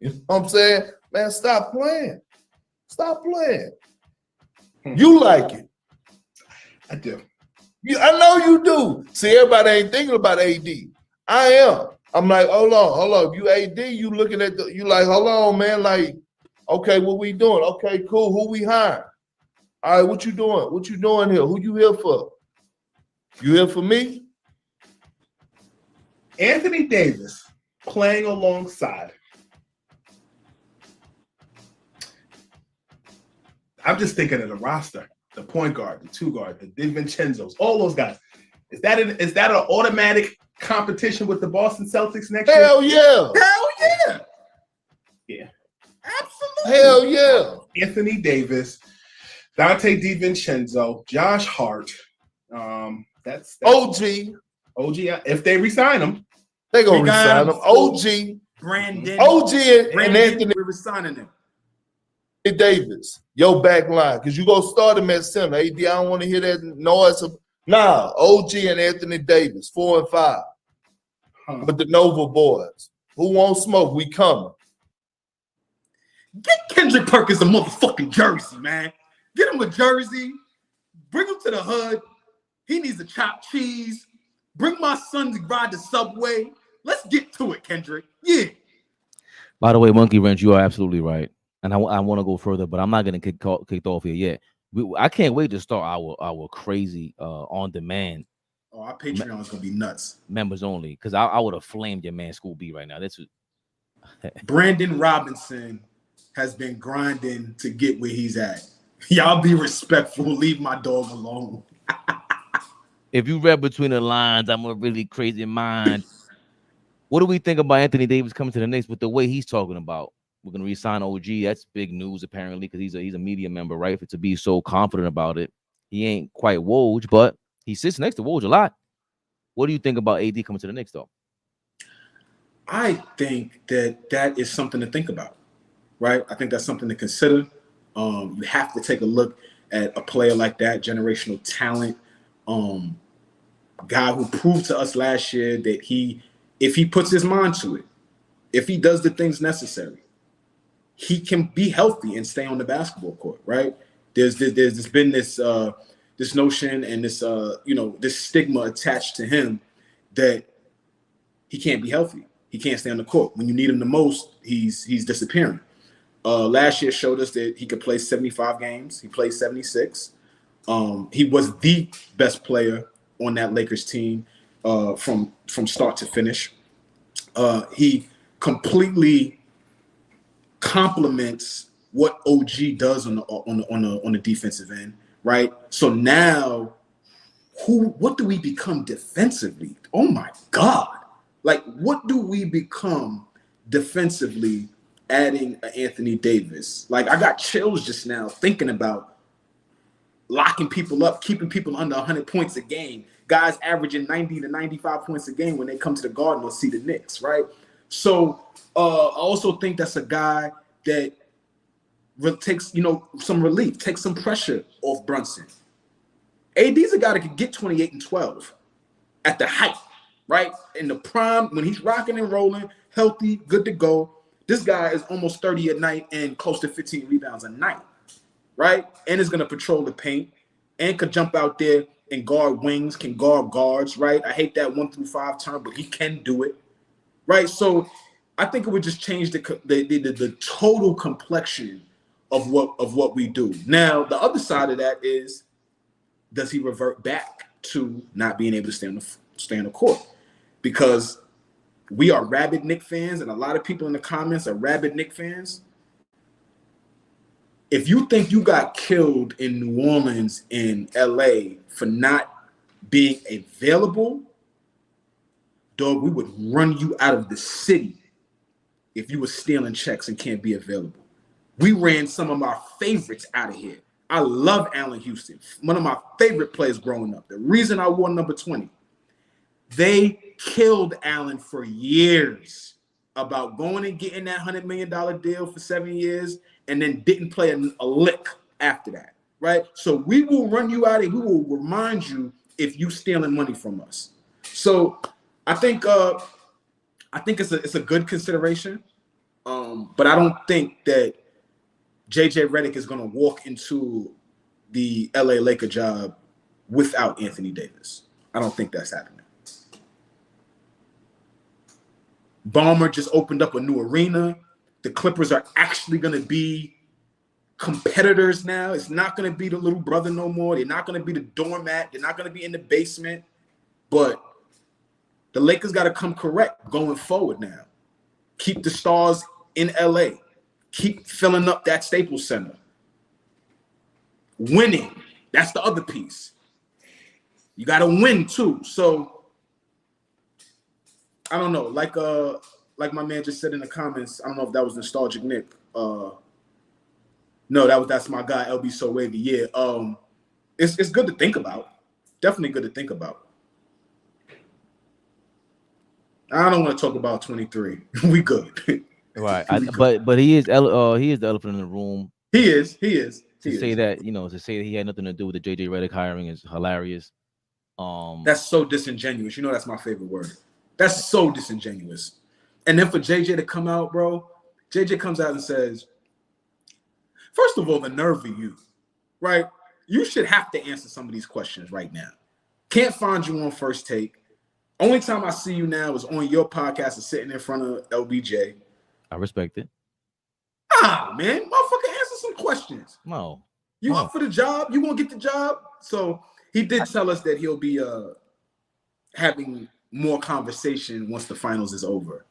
You know what I'm saying? Man, stop playing. Stop playing. You like it. I do. I know you do. See, everybody ain't thinking about AD. I am. I'm like, hold on. If you AD, you looking at you like, hold on, man. Like, okay, what we doing? Okay, cool. Who we hiring? All right, what you doing? What you doing here? Who you here for? You here for me? Anthony Davis playing alongside. I'm just thinking of the roster. The point guard, the two guard, the DiVincenzo's, all those guys. Is that an automatic competition with the Boston Celtics next year? Hell yeah. Hell yeah. Yeah. Absolutely. Hell yeah. Anthony Davis Dante DiVincenzo, Josh Hart. That's OG. OG. If they resign him, They gonna We got resign him. him. OG. Brandon. OG and Brandon, Anthony we're resigning him. Davis, your back line, because you gonna start him at center. AD, I don't want to hear that noise. Nah, OG and Anthony Davis, 4 and 5. With the Nova boys. Who won't smoke? We coming. Get Kendrick Perkins a motherfucking jersey, man. Get him a jersey. Bring him to the hood. He needs a chopped cheese. Bring my son to ride the subway. Let's get to it, Kendrick. Yeah. By the way, Monkey Wrench, you are absolutely right. And I want to go further, but I'm not going to kicked off here yet. I can't wait to start our crazy on-demand. Oh, our Patreon is going to be nuts. Members only, because I would have flamed your man School B right now. That's Brandon Robinson has been grinding to get where he's at. Y'all be respectful. Leave my dog alone. If you read between the lines, I'm a really crazy mind. What do we think about Anthony Davis coming to the Knicks with the way he's talking about? We're going to re-sign OG. That's big news, apparently, because he's a media member, right? To be so confident about it. He ain't quite Woj, but he sits next to Woj a lot. What do you think about AD coming to the Knicks, though? I think that is something to think about, right? I think that's something to consider. You have to take a look at a player like that, generational talent, guy who proved to us last year that if he puts his mind to it, if he does the things necessary, he can be healthy and stay on the basketball court, right? There's been this notion and this stigma attached to him that he can't be healthy. He can't stay on the court. When you need him the most, he's disappearing. Last year showed us that he could play 75 games. He played 76. He was the best player on that Lakers team from start to finish. He completely complements what OG does on the defensive end, right? So now, what do we become defensively? Oh my God! Like, what do we become defensively? Adding Anthony Davis, like I got chills just now thinking about locking people up, keeping people under 100 points a game. Guys averaging 90 to 95 points a game when they come to the Garden or see the Knicks, right? So I also think that's a guy that takes some relief, takes some pressure off Brunson. AD's a guy that could get 28 and 12 at the height, right? In the prime, when he's rocking and rolling, healthy, good to go. This guy is almost 30 a night and close to 15 rebounds a night, right? And is going to patrol the paint and could jump out there and guard wings, can guard guards, right? I hate that 1 through 5 term, but he can do it, right? So I think it would just change the total complexion of what we do. Now, the other side of that is, does he revert back to not being able to stay on the court? Because we are rabid Knicks fans, and a lot of people in the comments are rabid Knicks fans. If you think you got killed in New Orleans and LA for not being available, dog, we would run you out of the city if you were stealing checks and can't be available. We ran some of our favorites out of here. I love Allen Houston, one of my favorite players growing up. The reason I wore number 20, they killed Allen for years about going and getting that $100 million deal for 7 years and then didn't play a lick after that, right? So we will run you out and we will remind you if you stealing money from us. So I think it's a good consideration, but I don't think that JJ Redick is going to walk into the LA Laker job without Anthony Davis. I don't think that's happening. Ballmer just opened up a new arena. The Clippers are actually going to be competitors now. It's not going to be the little brother no more. They're not going to be the doormat. They're not going to be in the basement. But the Lakers got to come correct going forward now. Keep the stars in LA. Keep filling up that Staples Center. Winning. That's the other piece. You got to win too. So I don't know. Like my man just said in the comments, I don't know if that was nostalgic Nick. No, that's my guy, LB So Wavy. Yeah, it's good to think about. Definitely good to think about. I don't want to talk about 23. We good. Right. But he is the elephant in the room. He is. To say that he had nothing to do with the JJ Redick hiring is hilarious. That's so disingenuous. You know, that's my favorite word. That's so disingenuous. And then for JJ to come out, bro, JJ comes out and says, first of all, the nerve of you, right? You should have to answer some of these questions right now. Can't find you on First Take. Only time I see you now is on your podcast and sitting in front of LBJ. I respect it. Man, motherfucker, answer some questions. No. You up for the job? You gonna get the job? So he did tell us that he'll be having more conversation once the finals is over.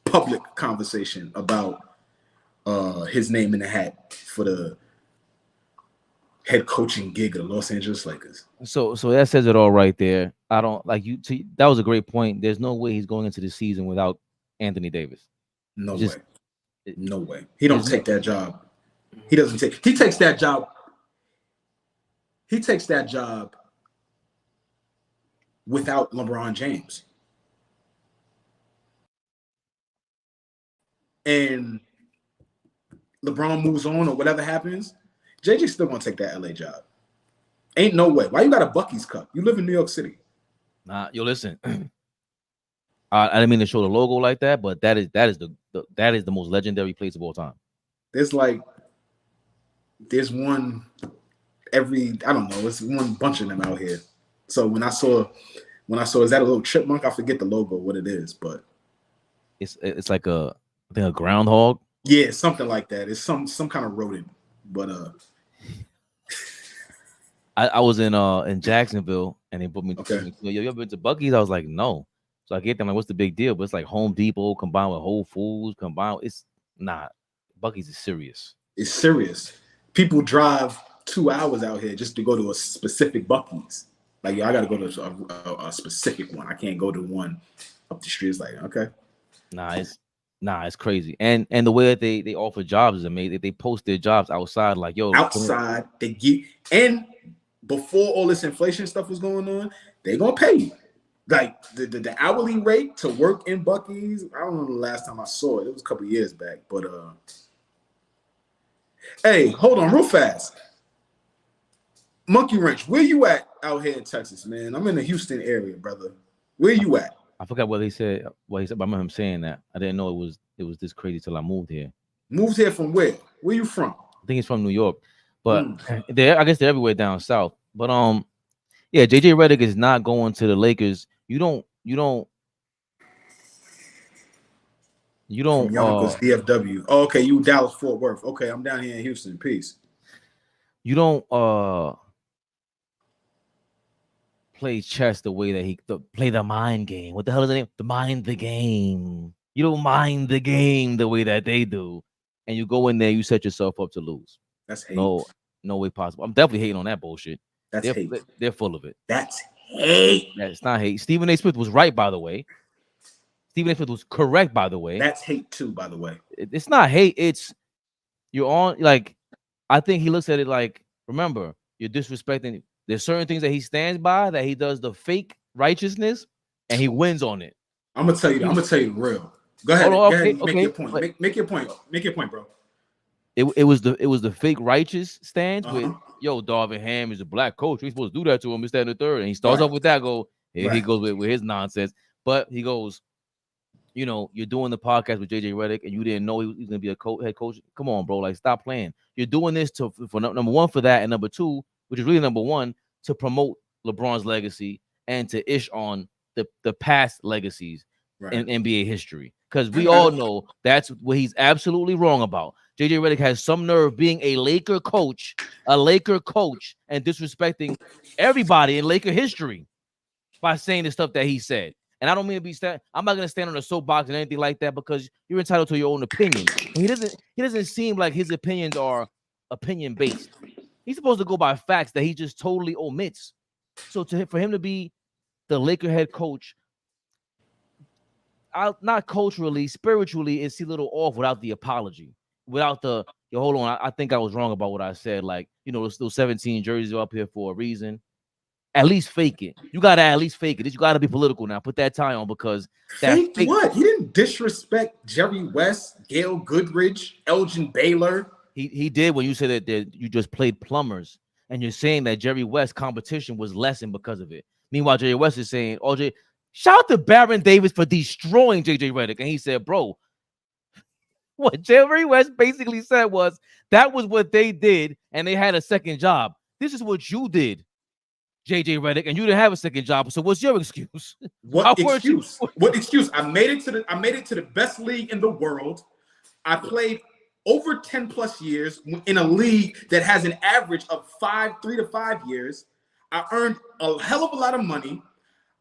Public conversation about his name in the hat for the head coaching gig of the Los Angeles Lakers. So that says it all right there. I don't like you. That was a great point. There's no way he's going into the season without Anthony Davis. No way. He don't take that job. He doesn't take. He takes that job. He takes that job without LeBron James. And LeBron moves on or whatever happens, JJ still gonna take that LA job. Ain't no way. Why you got a Buc-ee's cup? You live in New York City. Nah, yo, listen. I didn't mean to show the logo like that, but that is the most legendary place of all time. There's one every, I don't know, it's one bunch of them out here. So when I saw is that a little chipmunk? I forget the logo, what it is, but it's like I think a groundhog. Yeah, something like that. It's some kind of rodent. But I was in Jacksonville and they put me. Okay. You ever been to Buc-ee's? I was like, no. So I get them like, what's the big deal? But it's like Home Depot combined with Whole Foods combined. It's not. Buc-ee's is serious. It's serious. People drive 2 hours out here just to go to a specific Buc-ee's. Like, I got to go to a specific one. I can't go to one up the street. It's like, okay. It's crazy. And the way that they offer jobs is amazing. They post their jobs outside, like, yo. Outside, they get, and before all this inflation stuff was going on, they're going to pay you. Like, the hourly rate to work in Buc-ee's, I don't know the last time I saw it. It was a couple of years back. But, hey, hold on real fast. Monkey Wrench, where you at out here in Texas, man? I'm in the Houston area, brother. Where you at? I forgot what he said. But I remember him saying that. I didn't know it was this crazy till I moved here. Moved here from where? Where you from? I think he's from New York, but I guess they're everywhere down south. But yeah, JJ Redick is not going to the Lakers. You don't. Yonkers, DFW. Oh, okay, you Dallas Fort Worth. Okay, I'm down here in Houston. Peace. You don't play chess the way that play the mind game. What the hell is the name? The game. You don't mind the game the way that they do, and you go in there, you set yourself up to lose. That's hate. No way possible. I'm definitely hating on that bullshit. That's hate. They're full of it. That's hate. That's not hate. Stephen A. Smith was right, by the way. Stephen A. Smith was correct, by the way. That's hate too, by the way. It's not hate. It's you're on, like, I think he looks at it like, remember, you're disrespecting. There's certain things that he stands by, that he does the fake righteousness, and he wins on it. I'm gonna tell you the real. Go ahead. Make your point. Make your point. Make your point, bro. It was the fake righteous stance with, yo, Darvin Ham is a black coach. We're supposed to do that to him. It's that and the third. And he starts off with that. He goes with his nonsense. But he goes, you're doing the podcast with JJ Redick and you didn't know he was going to be a head coach. Come on, bro. Like, stop playing. You're doing this for number one for that, and number two, which is really number one, to promote LeBron's legacy and to ish on the past legacies in NBA history. Because we all know that's what he's absolutely wrong about. JJ Redick has some nerve being a Laker coach, and disrespecting everybody in Laker history by saying the stuff that he said. And I don't mean to be I'm not gonna stand on a soapbox and anything like that, because you're entitled to your own opinion. He doesn't seem like his opinions are opinion based. He's supposed to go by facts that he just totally omits. So for him to be the Laker head coach, not culturally, spiritually, it's a little off without the apology. without the hold on. I think I was wrong about what I said. Like, you know, those 17 jerseys are up here for a reason. At least fake it. You gotta at least fake it. You gotta be political now. Put that tie on because faked what? He didn't disrespect Jerry West, Gail Goodrich, Elgin Baylor. He did when you said that you just played plumbers, and you're saying that Jerry West competition was lessened because of it. Meanwhile, Jerry West is saying, "OJ, shout out to Baron Davis for destroying JJ Redick," and he said, "Bro, what Jerry West basically said was that was what they did, and they had a second job. This is what you did, JJ Redick, and you didn't have a second job. So what's your excuse? What excuse? What excuse? I made it to the best league in the world. I played over 10 plus years in a league that has an average of 3 to 5 years. I earned a hell of a lot of money.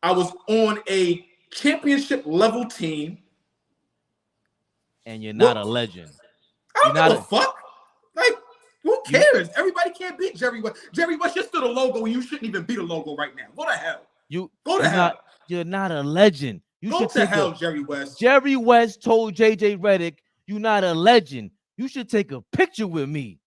I was on a championship level team. And you're not a legend. I don't give a fuck. Like, who cares? Everybody can't beat Jerry West. Jerry West, you're still the logo, and you shouldn't even be the logo right now. Go to hell. Go to hell. You're not a legend. Go to hell, Jerry West. Jerry West told JJ Redick, "You're not a legend. You should take a picture with me."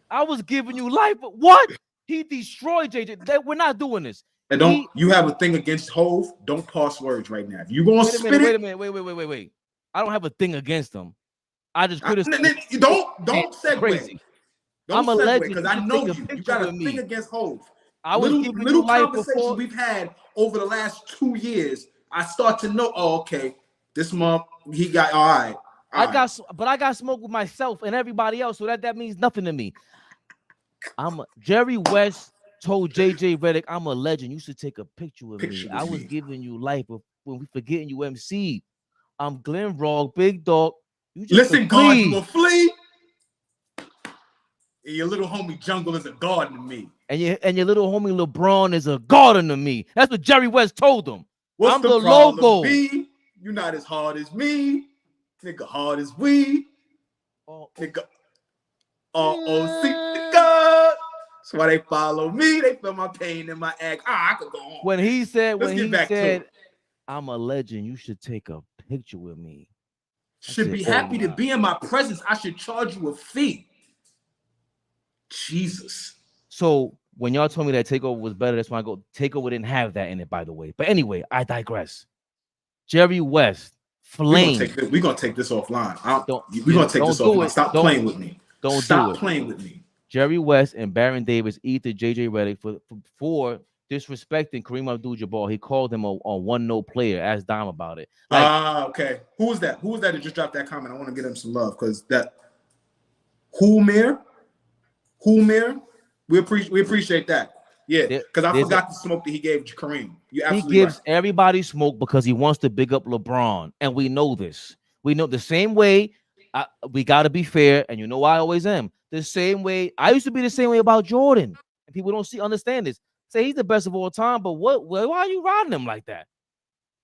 I was giving you life, but what? He destroyed JJ. We're not doing this. And you have a thing against Hove? Don't pass words right now. If you gonna spit it, wait a minute. Wait. I don't have a thing against him. I just criticize. Don't segue. Crazy. Don't segue because I know you. You got a thing against Hove. I was little conversations we've had over the last 2 years. I start to know. Oh, okay. This month he got all right. I got smoke with myself and everybody else, so that means nothing to me. Jerry West told JJ Redick, "I'm a legend. You should take a picture with me. I was giving you life when we forgetting you MC. I'm Glenn Rogg, Big Dog. You just listen, God, you a flea. And your little homie Jungle is a garden to me. And your little homie LeBron is a garden to me." That's what Jerry West told him. What's the logo. B? You're not as hard as me. Nigga, hard as we. Nigga, ROC the God. That's why they follow me. They feel my pain in my act. I could go on. When he said, "I'm a legend. You should take a picture with me." Should be happy to be in my presence. I should charge you a fee. Jesus. So when y'all told me that TakeOver was better, that's why I go. TakeOver didn't have that in it, by the way. But anyway, I digress. Jerry West, flame. We're gonna take this offline. We're gonna take this offline. Stop playing with me. Stop playing with me. Jerry West and Baron Davis eat the JJ Redick for disrespecting Kareem Abdul-Jabbar. He called him a one-note player. Ask Dom about it. Okay. Who was that? Who was that that just dropped that comment? I want to give him some love because that Humir, we appreciate that. Yeah, because I forgot the smoke that he gave Kareem. You absolutely He gives everybody smoke because he wants to big up LeBron, and we know this. We know the same way. We got to be fair, and you know I always am. The same way I used to be the same way about Jordan, and people don't understand this. Say he's the best of all time, but why are you riding him like that?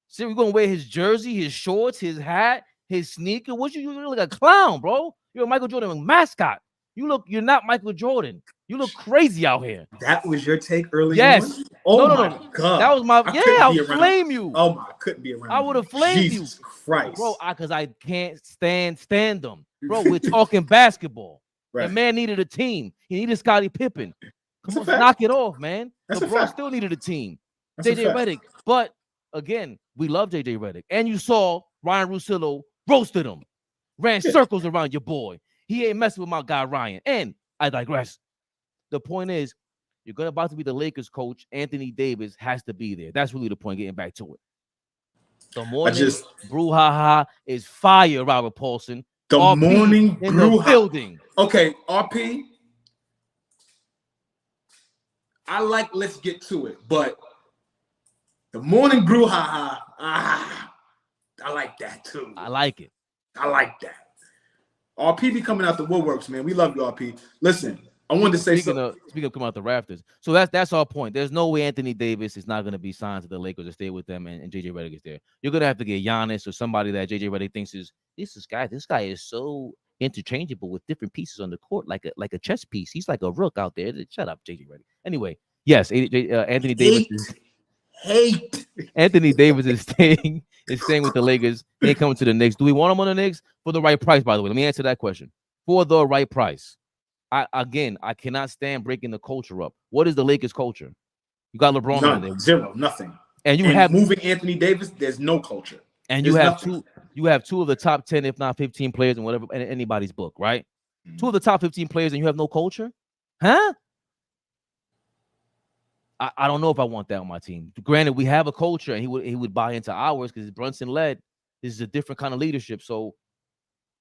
See, we're gonna wear his jersey, his shorts, his hat, his sneaker. You look like a clown, bro. You're a Michael Jordan mascot. You're not Michael Jordan. You look crazy out here. That was your take earlier. Yes. On? Oh no, my God. That was my I would flame you. Oh my, I couldn't be around. I would have flamed you. Jesus Christ. Bro, because I can't stand them. Bro, we're talking basketball. Right. The man needed a team. He needed Scottie Pippen. Come on, knock it off, man. LeBron still needed a team. JJ Redick. But again, we love JJ Redick. And you saw Ryan Russillo roasted him, ran circles around your boy. He ain't messing with my guy Ryan. And I digress. The point is, you're about to be the Lakers coach. Anthony Davis has to be there. That's really the point, getting back to it. The morning brouhaha is fire, Robert Paulson. The RP morning in the building. Okay, RP. Let's get to it. But the morning brouhaha, I like that too. I like it. I like that. RP be coming out the woodworks, man. We love you, RP. Listen, I wanted to say something. Speaking of coming out the rafters. So that's our point. There's no way Anthony Davis is not going to be signed to the Lakers or stay with them and JJ Redick is there. You're going to have to get Giannis or somebody that JJ Redick thinks this guy is so interchangeable with different pieces on the court, like a chess piece. He's like a rook out there. Shut up, JJ Redick. Anyway, yes, Anthony Davis. hate. Anthony Davis is staying with the Lakers. He ain't coming to the Knicks. Do we want him on the Knicks for the right price? By the way, let me answer that question. For the right price. I cannot stand breaking the culture up. What is the Lakers culture? You got LeBron on there. Zero, nothing. And And have moving Anthony Davis, there's no culture. And there's you have nothing. two of the top 10, if not 15 players in whatever in anybody's book, right? Mm-hmm. 2 of the top 15 players and you have no culture? Huh? I don't know if I want that on my team. Granted, we have a culture and he would buy into ours because Brunson led. This is a different kind of leadership. So,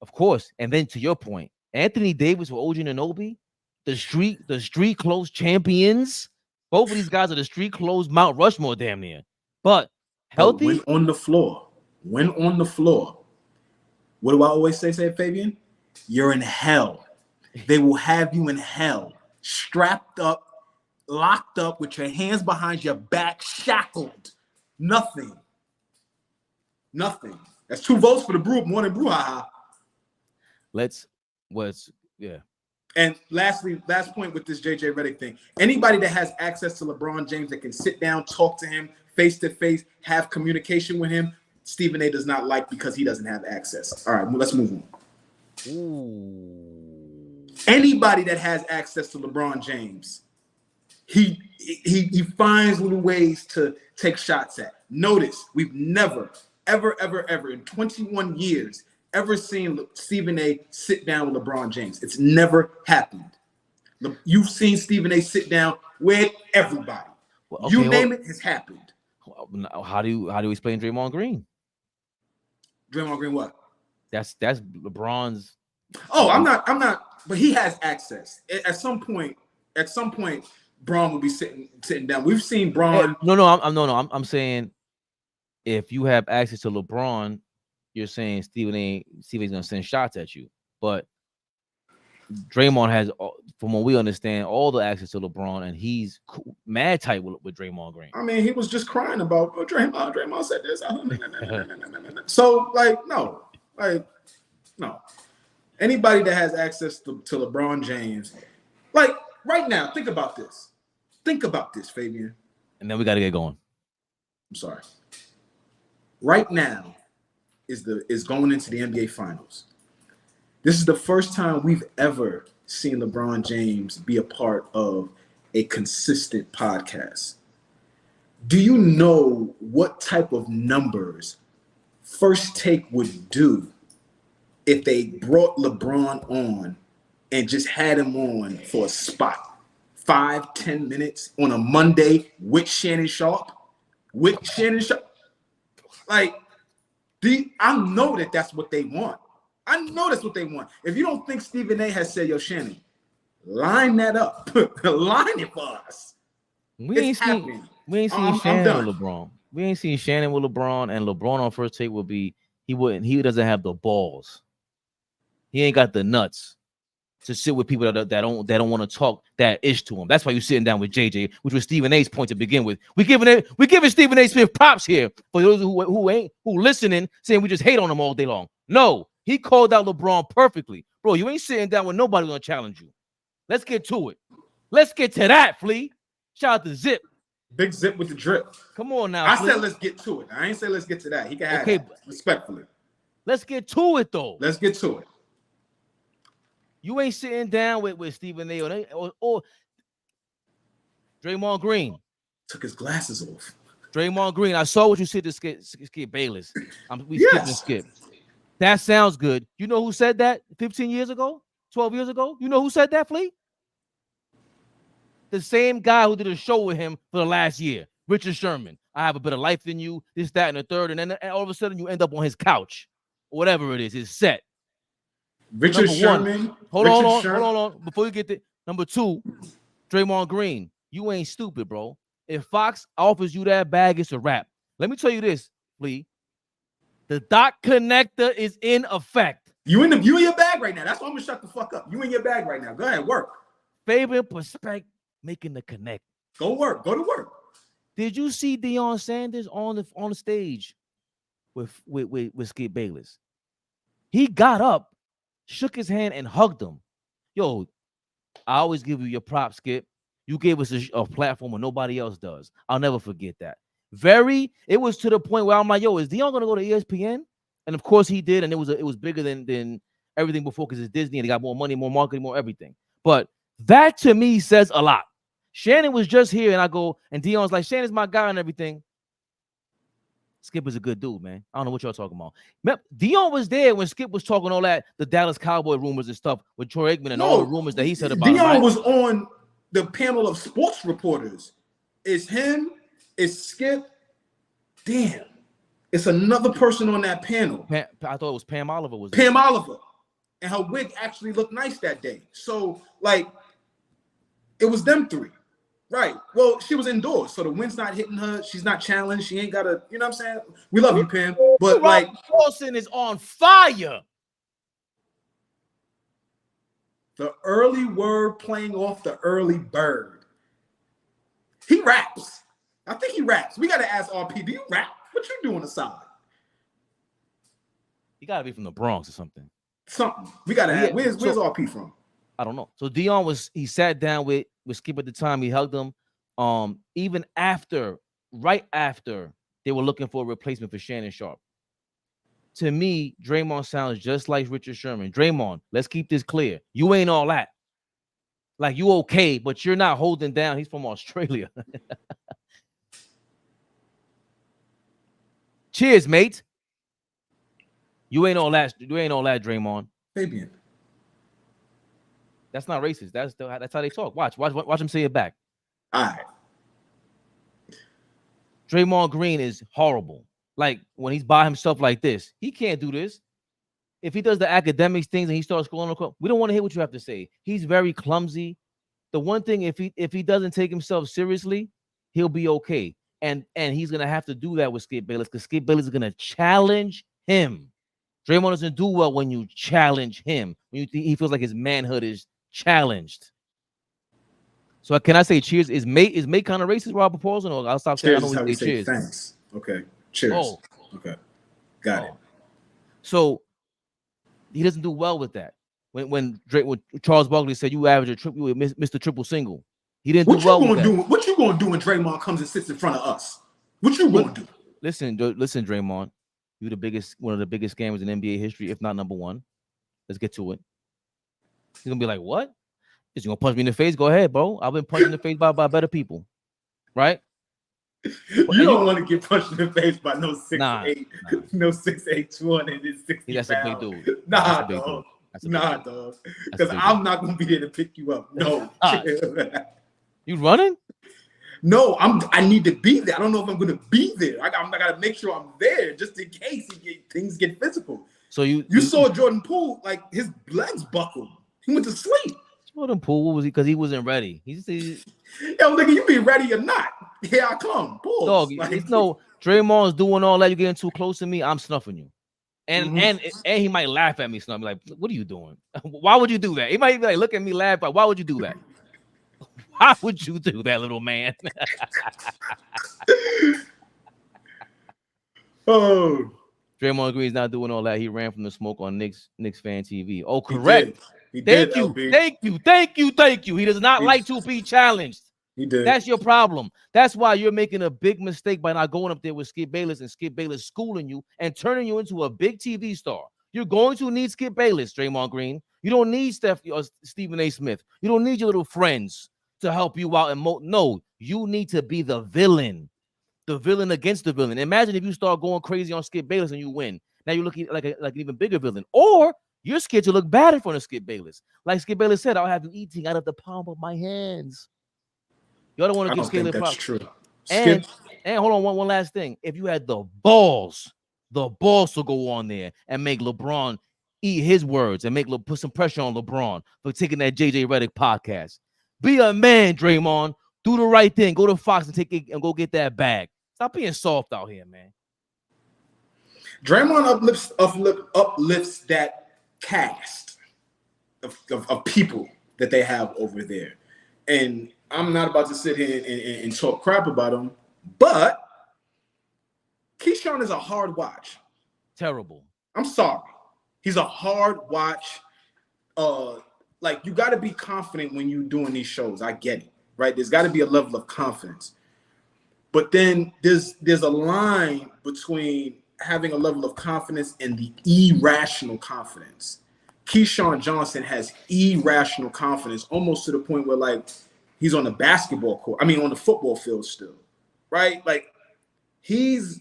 of course, and then to your point, Anthony Davis with OG Anunoby, the street close champions. Both of these guys are the street close Mount Rushmore damn near. But healthy. When on the floor, what do I always say, Fabian? You're in hell. They will have you in hell, strapped up, locked up with your hands behind your back, shackled. Nothing. That's 2 votes for the morning brouhaha. Yeah. And last point with this JJ Redick thing. Anybody that has access to LeBron James that can sit down, talk to him face to face, have communication with him, Stephen A does not like because he doesn't have access. All right, let's move on. Ooh. Anybody that has access to LeBron James, he finds little ways to take shots at. Notice we've never, ever in 21 years ever seen Stephen A sit down with LeBron James. It's never happened. You've seen Stephen A sit down with everybody. Well, okay, you name it, has happened. How do you explain Draymond Green? Draymond Green what? That's LeBron's. Oh, I'm not. But he has access. At some point, Braun will be sitting down. We've seen Braun. I'm saying if you have access to LeBron, you're saying Stephen's gonna send shots at you. But Draymond has, from what we understand, all the access to LeBron, and he's mad tight with Draymond Green. I mean, he was just crying about Draymond. Draymond said this. So, no. Anybody that has access to LeBron James, like right now, think about this. Think about this, Fabian. And then we got to get going. I'm sorry. Right now is going into the NBA Finals. This is the first time we've ever seen LeBron James be a part of a consistent podcast. Do you know what type of numbers First Take would do if they brought LeBron on and just had him on for a spot? 5-10 minutes on a Monday with Shannon Sharp? Like, I know that's what they want. I know that's what they want. If you don't think Stephen A has said, yo, Shannon, line that up. Line it for us. We ain't seen Shannon with LeBron. We ain't seen Shannon with LeBron, and LeBron on First Take he doesn't have the balls. He ain't got the nuts to sit with people that don't want to talk that ish to him. That's why you're sitting down with JJ, which was Stephen A's point to begin with. We giving Stephen A. Smith props here for those who listening, saying we just hate on him all day long. No, he called out LeBron perfectly. Bro, you ain't sitting down with nobody gonna challenge you. Let's get to it. Let's get to that, Flea. Shout out to Zip. Big Zip with the drip. Come on now. I said let's get to it. I ain't say let's get to that. He can have it, respectfully. Let's get to it though. Let's get to it. You ain't sitting down with Stephen A. or Draymond Green. Took his glasses off. Draymond Green, I saw what you said to Skip Bayless. Skipped and Skip. That sounds good. You know who said that 15 years ago? 12 years ago? You know who said that, Flea? The same guy who did a show with him for the last year, Richard Sherman. I have a better life than you, this, that, and the third. And then all of a sudden you end up on his couch. Or whatever it is, his set. Richard Sherman. Hold on. Before you get there, number 2, Draymond Green. You ain't stupid, bro. If Fox offers you that bag, it's a wrap. Let me tell you this, Lee. The dot connector is in effect. You in your bag right now. That's why I'm gonna shut the fuck up. You in your bag right now. Go ahead, work. Fabian PerspecTV making the connect. Go work. Go to work. Did you see Deion Sanders on the stage with Skip Bayless? He got up, shook his hand, and hugged him. Yo, I always give you your props, Skip. You gave us a platform where nobody else does. I'll never forget that. It was to the point where I'm like, yo, is Dion gonna go to ESPN? And of course he did, and it was bigger than everything before because it's Disney and they got more money, more marketing, more everything. But that to me says a lot. Shannon was just here, and I go, and Dion's like, Shannon's my guy and everything. Skip is a good dude, man. I don't know what y'all talking about. Dion was there when Skip was talking all that, the Dallas Cowboy rumors and stuff with Troy Aikman and all the rumors that he said about Dion him, right? was on the panel of sports reporters. It's him, it's Skip. Damn. It's another person on that panel. I thought it was Pam Oliver. Pam Oliver. And her wig actually looked nice that day. So, like, it was them three. Right. Well, she was indoors, so the wind's not hitting her. She's not challenged. She ain't got to, you know what I'm saying? We love you, Pam. But, like, Paulson is on fire. The early word playing off the early bird. He raps. I think he raps. We got to ask RP, do you rap? What you do on the side? He got to be from the Bronx or something. Something. We got to ask. Where's RP from? I don't know. So Dion he sat down with Skip at the time. He hugged him. Even right after they were looking for a replacement for Shannon Sharpe. To me, Draymond sounds just like Richard Sherman. Draymond, let's keep this clear. You ain't all that. Like, you okay, but you're not holding down. He's from Australia. Cheers, mate. You ain't all that, Draymond. Fabian. That's not racist. That's how they talk. Watch him say it back. All right. Draymond Green is horrible. Like, when he's by himself like this, he can't do this. If he does the academics things and he starts scrolling across, we don't want to hear what you have to say. He's very clumsy. The one thing, if he doesn't take himself seriously, he'll be okay. And he's gonna have to do that with Skip Bayless because Skip Bayless is gonna challenge him. Draymond doesn't do well when you challenge him. When he feels like his manhood is challenged. So can I say cheers? Is mate kind of racist, Robert Paulson? Or I'll stop saying. I know we say cheers. Thanks. Okay. Cheers. Oh. Okay. Got it. So he doesn't do well with that. When Charles Barkley said you average a triple, you Mr. Triple Single. He didn't do well with that. What you gonna do when Draymond comes and sits in front of us? What you gonna do? Listen, Draymond. You're one of the biggest scammers in NBA history, if not number one. Let's get to it. He's gonna be like, "What? Is you gonna punch me in the face? Go ahead, bro. I've been punched in the face by better people, right?" You don't want to get punched in the face by no 6'8", no 6'8", 260 That's a big dude. Nah, dog. Nah, dog. Because I'm not gonna be there to pick you up. No. You running? No, I need to be there. I don't know if I'm gonna be there. I gotta make sure I'm there just in case things get physical. So you saw Jordan Poole, like his legs buckled. He went to sleep. Jordan Poole, what was he? Because he wasn't ready. Yo, nigga, you be ready or not? Here I come. Pause. Dog, it's no Draymond's doing all that. You're getting too close to me. I'm snuffing you. And he might laugh at me, snuffing like, "What are you doing? Why would you do that?" He might be like, look at me, laugh. But why would you do that? Why would you do that, little man? Oh, Draymond Green's not doing all that. He ran from the smoke on Knicks Fan TV. Oh, correct. Thank you. He does not like to be challenged. He did. That's your problem. That's why you're making a big mistake by not going up there with Skip Bayless and Skip Bayless schooling you and turning you into a big TV star. You're going to need Skip Bayless, Draymond Green. You don't need Steph or Stephen A. Smith. You don't need your little friends to help you out. No, you need to be the villain against the villain. Imagine if you start going crazy on Skip Bayless and you win. Now you're looking like an even bigger villain. Or you're scared to look bad in front of Skip Bayless. Like Skip Bayless said, I'll have you eating out of the palm of my hands. Y'all don't want to give Skip Bayless that's true. And hold on, one last thing. If you had the balls to go on there and make LeBron eat his words and put some pressure on LeBron for taking that JJ Redick podcast. Be a man, Draymond. Do the right thing. Go to Fox and take it and go get that bag. Stop being soft out here, man. Draymond uplifts that cast of people that they have over there. And I'm not about to sit here and talk crap about him, but Keyshawn is a hard watch. Terrible. I'm sorry. He's a hard watch. Like, you got to be confident when you're doing these shows. I get it, right? There's got to be a level of confidence. But then there's a line between having a level of confidence and the irrational confidence. Keyshawn Johnson has irrational confidence, almost to the point where like he's on the basketball court. I mean, on the football field still, right? Like he's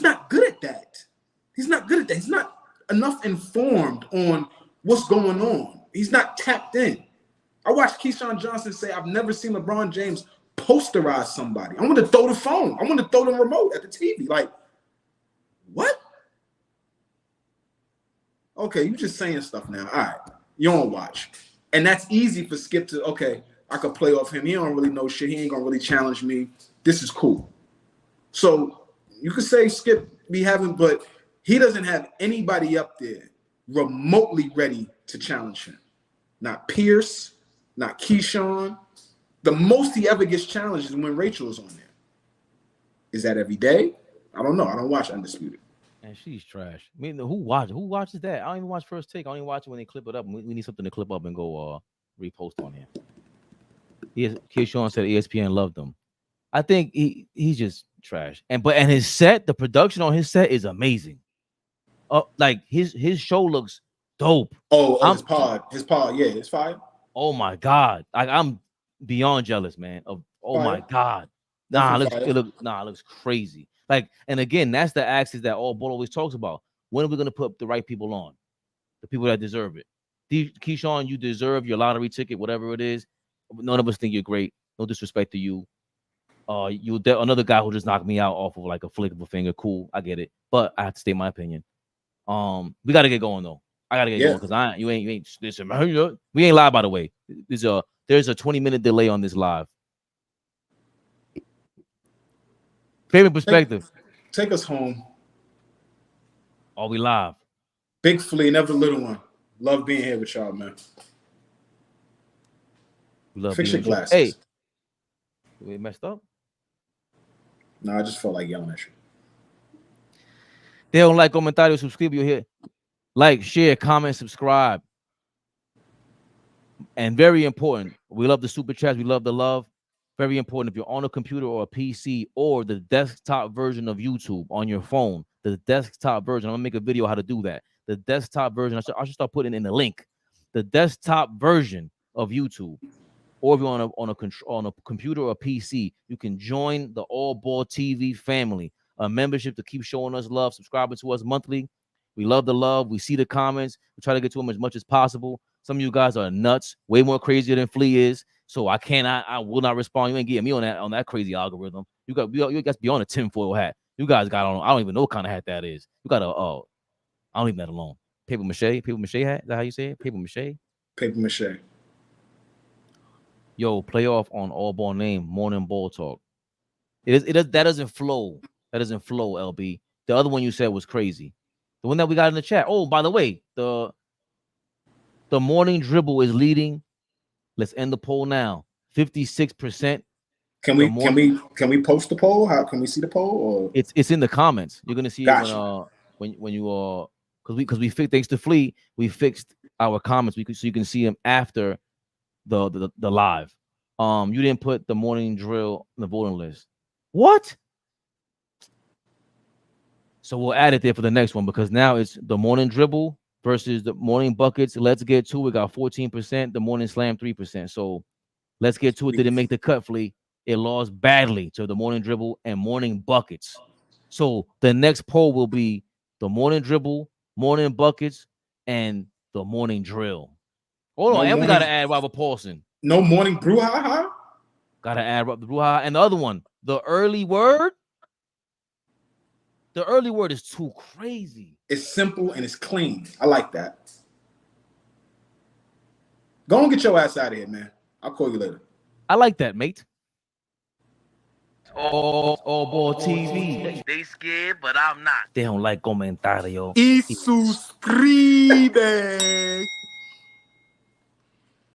not good at that. He's not good at that. He's not enough informed on what's going on. He's not tapped in. I watched Keyshawn Johnson say, "I've never seen LeBron James posterize somebody. I want to throw the phone. I want to throw the remote at the TV." Like, what? Okay, you just saying stuff now. All right, you don't watch. And that's easy for Skip to, okay, I could play off him. He don't really know shit. He ain't going to really challenge me. This is cool. So you could say Skip be having, but he doesn't have anybody up there remotely ready to challenge him. Not Pierce, not Keyshawn. The most he ever gets challenged is when Rachel is on there. Is that every day? I don't know. I don't watch Undisputed. And she's trash. I mean, who watches that? I don't even watch First Take. I only watch it when they clip it up. We need something to clip up and go repost on here. Keyshawn said ESPN loved them. I think he's just trash. And his set, the production on his set is amazing. Like his show looks dope. His pod, yeah, it's fire. Oh my god, I'm beyond jealous, man. My god, it looks crazy. Like, and again, that's the axis that AllBall always talks about. When are we gonna put the right people on? The people that deserve it. Keyshawn, you deserve your lottery ticket, whatever it is. None of us think you're great. No disrespect to you. Another guy who just knocked me out off of like a flick of a finger. Cool, I get it, but I have to state my opinion. We gotta get going though. I gotta get going because you ain't listen, man. We ain't live, by the way. There's a 20-minute delay on this live. Fabian Perspective. Take us home. Are we live? Big Flea, never the little one. Love being here with y'all, man. Fix your glasses. Hey, we messed up? No, I just felt like yelling at you. They don't like comentarios, subscribe, you're here. Like, share, comment, subscribe. And very important, we love the super chats. We love the love. Very important. If you're on a computer or a PC or the desktop version of YouTube on your phone, the desktop version, I'm going to make a video how to do that. The desktop version, I should start putting in the link. The desktop version of YouTube, or if you're on a computer or a PC, you can join the AllBall TV family, a membership to keep showing us love, subscribing to us monthly. We love the love. We see the comments. We try to get to them as much as possible. Some of you guys are nuts, way more crazier than Flea is. So I will not respond. You ain't getting me on that crazy algorithm. You guys be on a tinfoil hat. You guys got on, I don't even know what kind of hat that is. You got I'll leave that alone. Paper mache hat. Is that how you say it? Paper mache. Yo, playoff on AllBall name, Morning Ball Talk. That doesn't flow. That doesn't flow, LB. The other one you said was crazy. The one that we got in the chat. Oh, by the way, the morning dribble is leading. Let's end the poll now. 56%. Can we post the poll? How can we see the poll? Or it's in the comments. You're gonna see it when you because we fixed, thanks to Flea, we fixed our comments. So you can see them after the live. You didn't put the morning drill in the voting list. What? So we'll add it there for the next one because now it's the morning dribble versus the morning buckets. Let's get to it. Got 14%. The morning slam 3%. So let's get to it. Didn't make the cut, Flea. It lost badly to the morning dribble and morning buckets. So the next poll will be the morning dribble, morning buckets, and the morning drill. Hold on, and we gotta add Robert Paulson. No morning brouhaha. Gotta add the brouhaha and the other one, the early word. The early word is too crazy. It's simple and it's clean. I like that. Go and get your ass out of here, man. I'll call you later. I like that, mate. AllBall TV. They scared, but I'm not. They don't like comentario. Y suscribe.